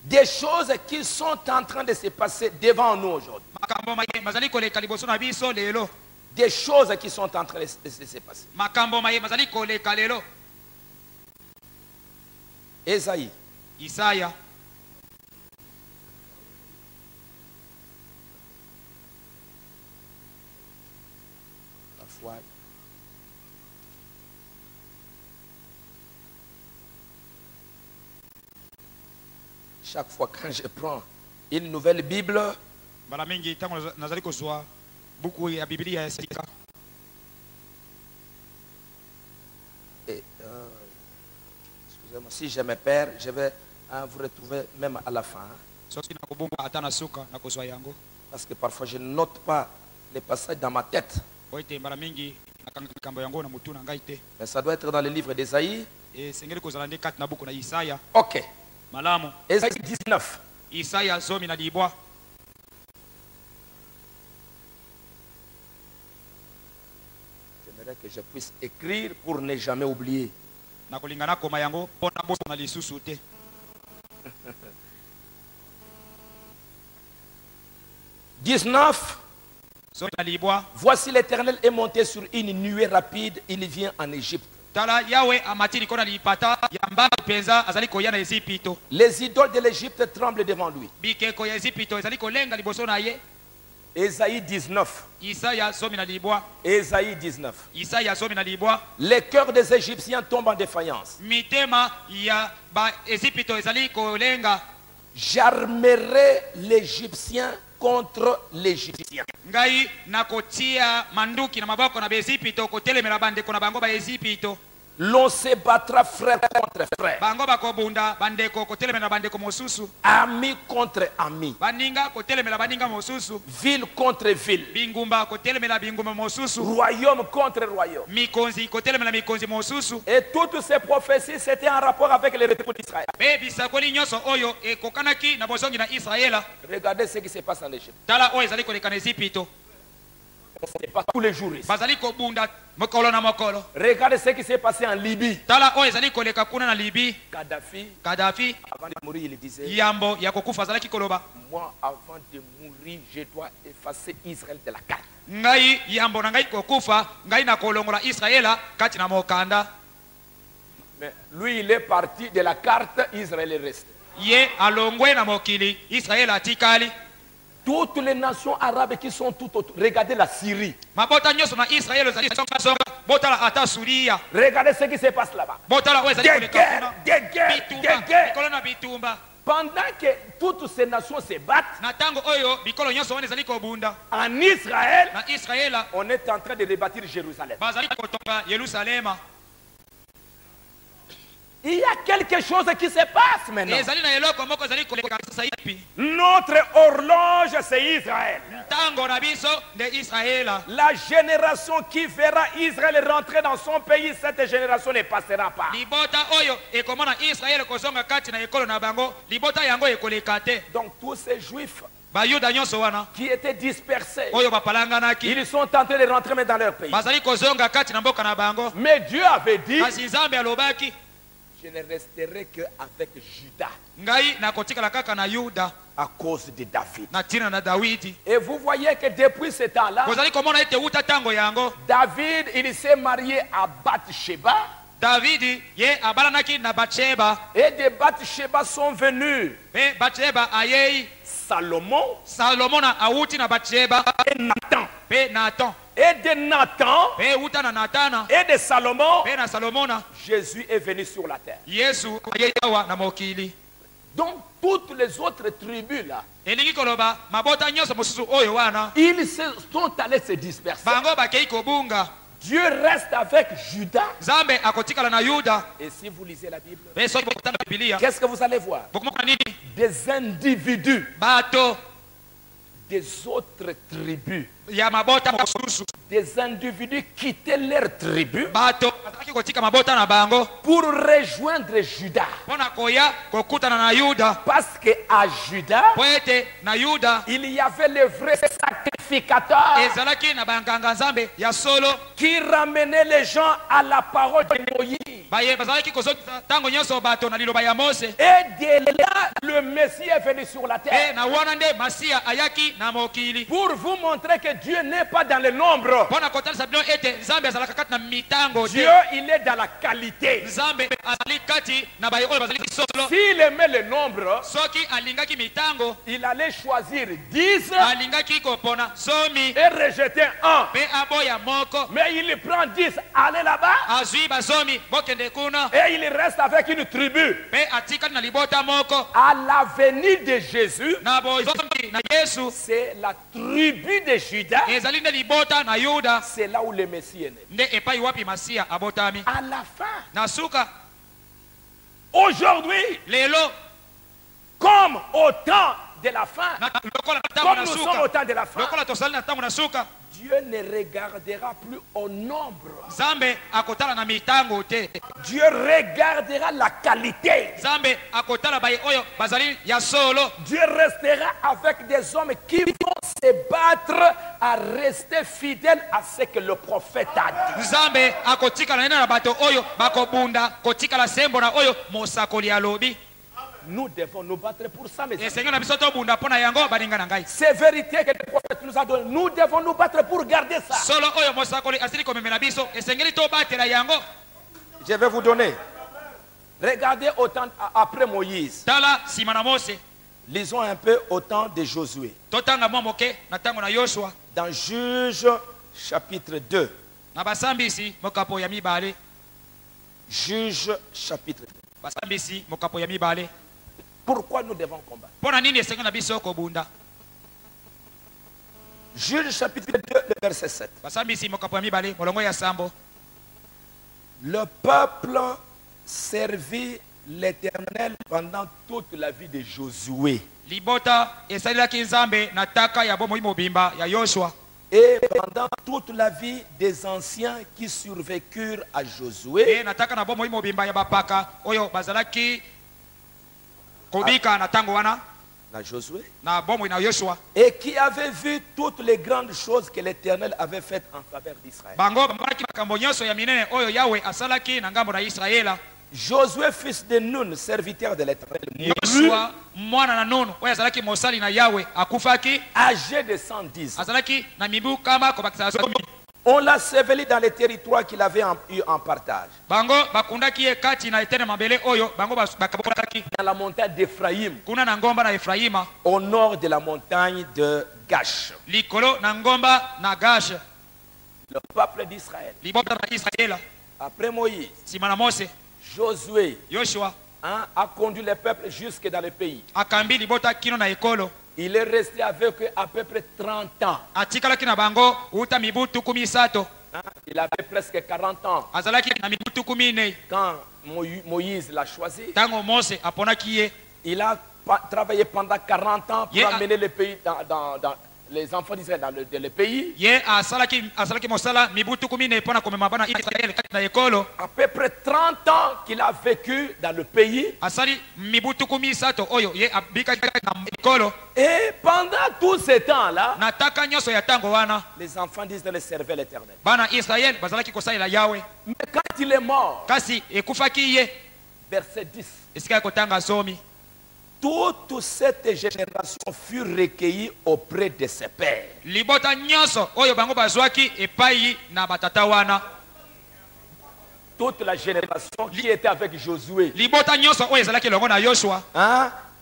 Des choses qui sont en train de se passer devant nous aujourd'hui. Makambo maye mazali koleka liboso na biso lelo. Des choses qui sont en train de se passer. Makambo maye mazali koleka lelo. Esaïe. Isaya Parfois. Chaque fois quand je prends une nouvelle Bible, mbala mingi tango nazali kozwa buku ya Biblia ya sika. et, excusez-moi, si je me perds, je vais vous retrouver même à la fin. Hein, Soki na kobunga ata na suka na kozwa yango. parce que parfois je ne note pas les passages dans ma tête. Oite mbala mingi nakanga makambo yango na mutu na ngai te. Mais ça doit être dans le livre d'Ésaïe. E sengeli kozala nde kati na buku na Isaya. Ok. Malamu. Ésaïe 19. Isaya zomi na libwa. J'aimerais que je puisse écrire pour ne jamais oublier. Na kolingana koma yango pona boso na lisusu te. « 19. Zomi na libwa. Voici l'Éternel est monté sur une nuée rapide, il vient en Égypte. Tala yawe amati likona lipata yamba penza azali koya na Ezipito. Les idoles de l'Égypte tremblent devant lui. Bikeko ya Ezipito ezali kolenga liboso na ye. Ésaïe 19. Isaya zomi na libwa. Ésaïe 19. Isaya zomi na libwa. Les cœurs des Égyptiens tombent en défaillance. Mitema ya ba Ezipito ezali kolenga. J'armerai l'Égyptien contre l'Égyptien. Ngai nakotia manduki na maboko na Ezipito kotelemela bandeko na bango ba Ezipito. L'on se battra frère contre frère. Bango bakobunda bandeko kotelemela bandeko mosusu. Ami contre ami. Baninga kotelemela baninga mosusu. Ville contre ville. Bingumba kotelemela bingumba mosusu. Royaume contre royaume. Mikonzi kotelemela mikonzi mosusu. Et toutes ces prophéties, c'était en rapport avec les retours d'Israël. Bisakoli nyonso oyo ekokanaki na bozongi na Israela. Regardez ce qui se passe en Égypte. Tala oyo ezali koleka na Ezipito. Ce n'est pas tous les jours ici. Bazali kobunda mokolo na mokolo. Regardez ce qui s'est passé en Libye. Tala oyo ezali koleka kuna na Libye. Kadhafi, Gaddafi avant de mourir, il disait, yambo ya kokufa azalaki koloba. moi, avant de mourir, je dois effacer Israël de la carte. Ngai yambo na ngai kokufa ngai na kolongola Israela kati na mokanda. Mais lui, il est parti de la carte, Israël est resté. Ye alongwe na mokili Israela atikali. Toutes les nations arabes qui sont tout autour. Regardez la Syrie. Mabota nyonso na Israela ezali songa botala ata Suria. Regardez ce qui se passe là-bas. Botala oyo ezali Des koleka guerres, kuna. des guerres, Bitumba, des guerres. bikolo na bitumba. Pendant que toutes ces nations se battent, Na tango oyo bikolo nyonso wana ezali kobunda. en Israël, Na Israela on est en train de rebâtir Jérusalem. bazali kotonga Yerusalema. Il y a quelque chose qui se passe maintenant. Ezali na eloko moko ezali koleka sasa hivi. Notre horloge, c'est Israël. Tango na biso de Israela. La génération qui verra Israël rentrer dans son pays, cette génération ne passera pas. Libota oyo ekomona Israel kozonga kati na ekolo na bango. Libota yango ekoleka te. Donc tous ces juifs Bayuda nyonso wana qui étaient dispersés, oyo bapalanganaki ils sont tentés de rentrer mais dans leur pays. bazali kozonga kati na mboka na bango. Mais Dieu avait dit, Kasi Nzambe alobaki je ne resterai qu'avec Juda ngai nakotikala kaka na Yuda à cause de David. na tina na Dawidi. Et vous voyez que depuis ce temps-là, Kozali komona ete uta tango yango David, il s'est marié à Bathsheba. Davidi ye abalanaki na Batsheba. Et de Bathsheba sont venus Pe Batsheba ayei Salomon Salomon na awuti na Batsheba. et Nathan. Pe Nathan. Et de Nathan Pe uta na Natana. et de Salomon, Pe na Salomona Jésus est venu sur la terre. Yesu ayeyawa na mokili. Donc toutes les autres tribus là, Elingi koloba mabota nyonso mosusu oyo wana ils se sont allés se disperser. bango bakei kobunga. Dieu reste avec Judas. nzambe akotikala na yuda. Et si vous lisez la Bible, Pe soki bokotanga Biblia, qu'est-ce que vous allez voir? bokomona nini? Des individus Bato des autres tribus. ya mabota mosusu, Des individus quittaient leur tribu bato bazalaki kotika mabota na bango pour rejoindre Judas. mpona koya kokutana na yuda, Parce qu'à Judas, po ete na yuda il y avait le vrai sacrificateur ezalaki na banganga nzambe ya solo, qui ramenait les gens à la parole de Moïse. bazalaki kozokisa ntango nyonso bato na liloba ya Mose. Et de là, le Messie est venu sur la E terre. na wana nde masiya ayaki na mokili Pour vous montrer que Dieu n'est pas dans le nombre. mpona kotalisa bino ete nzambe azalaka kati na mitango te. Dieu, il est dans la qualité. nzambe azali kati na baye oyo bazali solo. S'il aimait le nombre, Soki alingaki mitango, il allait choisir 10 alingaki kopona zomi et rejeter un. mpe aboya moko, Mais il prend 10, allez là-bas, azwi bazomi bokende kuna et il reste avec une tribu. mpe atikali na libota moko. À la venue de Jésus, Na bozomi na Yesu c'est la tribu de Judas. ezali nde libota na Yuda, C'est là où le Messie est né. nde epai wapi masiya abotami. À la fin, Na suka aujourd'hui, lelo comme au temps de la fin, lokola na ntango comme na nous sommes au suka, temps de la fin, lokola tozali na ntango na suka, Dieu ne regardera plus au nombre. nzambe akotala na mitango te. Dieu regardera la qualité. nzambe akotala baye oyo bazali ya solo. Dieu restera avec des hommes qui vont se battre à rester fidèles à ce que le prophète a dit. nzambe akotikala nena na bato oyo bakobunda kotikala sembo na oyo mosakoli alobi. Nous devons nous battre pour ça, mes amis. esengeli na biso tobunda mpo na yango baninga na ngai. C'est vérité que le prophète nous a donné. Nous devons nous battre pour garder ça. solo oyo mosakoli asili komemela biso esengeli tobatela yango. Je vais vous donner. Regardez après Moïse. tala nsima na Mose, Lisons un peu au temps de Josué. totanga mwa moke na ntango na Yoshua. Dans Juge chapitre 2. na basambisi mokapo ya mibale. Juge chapitre 2. basambisi mokapo ya mibale. Pourquoi nous devons combattre? mpo na nini esengeli na biso kobunda? Juge chapitre 2, le verset 7. basambisi mokapo ya mibale molongo ya sambo. Le peuple servit l'Éternel pendant toute la vie de Josué. libota esalelaki nzambe na taka ya bomoi mobimba ya Yoshua. Et pendant toute la vie des anciens qui survécurent à Josué. e nataka na bomoi mobimba ya bapaka oyo bazalaki kobika na ntango wana À Josué. na bomoi na Yoshua. Et qui avaient vu toutes les grandes choses que l'Éternel avait faites en faveur d'Israël. bango bamonaki makambo nyonso ya minene oyo yawe asalaki na ngambo na Israela. Josué, fils de Nun, serviteur de l'Éternel, mourut, Yoshua mwana na Nunu oyo azalaki mosali na yawe akufaki, âgé de 110 ans. azalaki na mibu kama kobakisa zomi. On l'a enseveli dans les territoires qu'il avait eu en partage. bango bakundaki ye kati na etene mabele oyo bango bakabolaki Dans la montagne d'Éphraïm, kuna na ngomba na Efraima, au nord de la montagne de Gash. likolo na ngomba na Gash, Le peuple d'Israël, libota na Israela. après Moïse, nsima na Mose, Josué Yoshua a conduit le peuple jusque dans le pays. akambi libota kino na ekolo. Il est resté avec eux à peu près 30 ans. atikalaki na bango uta mibu tuku misato. Il avait presque 40 ans azalaki na mibu tuku minei quand Moïse l'a choisi. ntango Mose aponaki ye. Il a travaillé pendant 40 ans pour Yeah. amener le pays dans les enfants d'Israël dans le pays. ye asalaki mosala mibu tuku minei mpona komema bana Israele kati na ekolo. À peu près 30 ans qu'il a vécu dans le pays. asali mibu tuku misato oyo ye abikaki na ekolo. Et pendant tout ce temps-là, na taka nyonso ya ntango wana les enfants d'Israël servaient l'Éternel. bana Israele bazalaki kosalela yawe. Mais quand il est mort, kasi ekufaki ye, verset 10, esika ya kotanga zomi, toute cette génération fut recueillie auprès de ses pères. libota nyonso oyo bango bazwaki epai na batata wana. Toute la génération qui était avec Josué libota nyonso oyo ezalaki elongo na Yoshua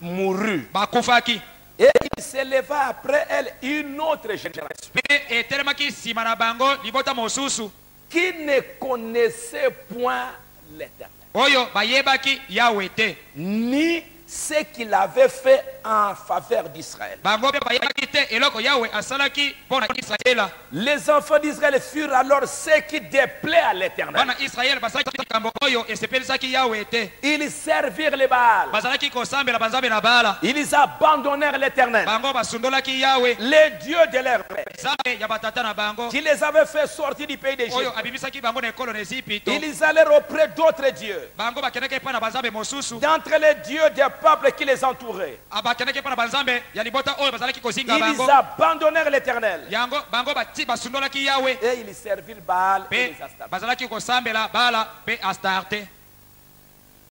mourut. bakufaki. Et il s'éleva après elle une autre génération mpe etelemaki nsima na bango libota mosusu qui ne connaissait point l'Éternel, oyo bayebaki yawe te, ni ce qu'il avait fait en faveur d'Israël. bango mpe bayebaki te te eloko yawe asalaki mpona israela. Les enfants d'Israël furent alors ce qui déplaît à l'Éternel. Bana israel basalaki likambo oyo esepelisaki yawe te. Ils servirent les Baals. Bazalaki kosambela banzambe na bala. Ils abandonnèrent l'Éternel, Bango basundolaki yawe les dieux de leur père, nzambe ya batata na bango qui les avait fait sortir du pays d'Égypte. oyo abibisaki bango na ekolo na Ezipito. Ils allèrent auprès d'autres dieux, Bango bakendeki epai na banzambe mosusu. d'entre les dieux des peuples qui les entouraient. Abakendeki epai na banzambe ya libota oyo bazalaki kozinga Ils bango. abandonnèrent l'Éternel Yango bango basundolaki yawe et ils servirent Baal et pe les Astartés. bazalaki kosambela bala pe astarte.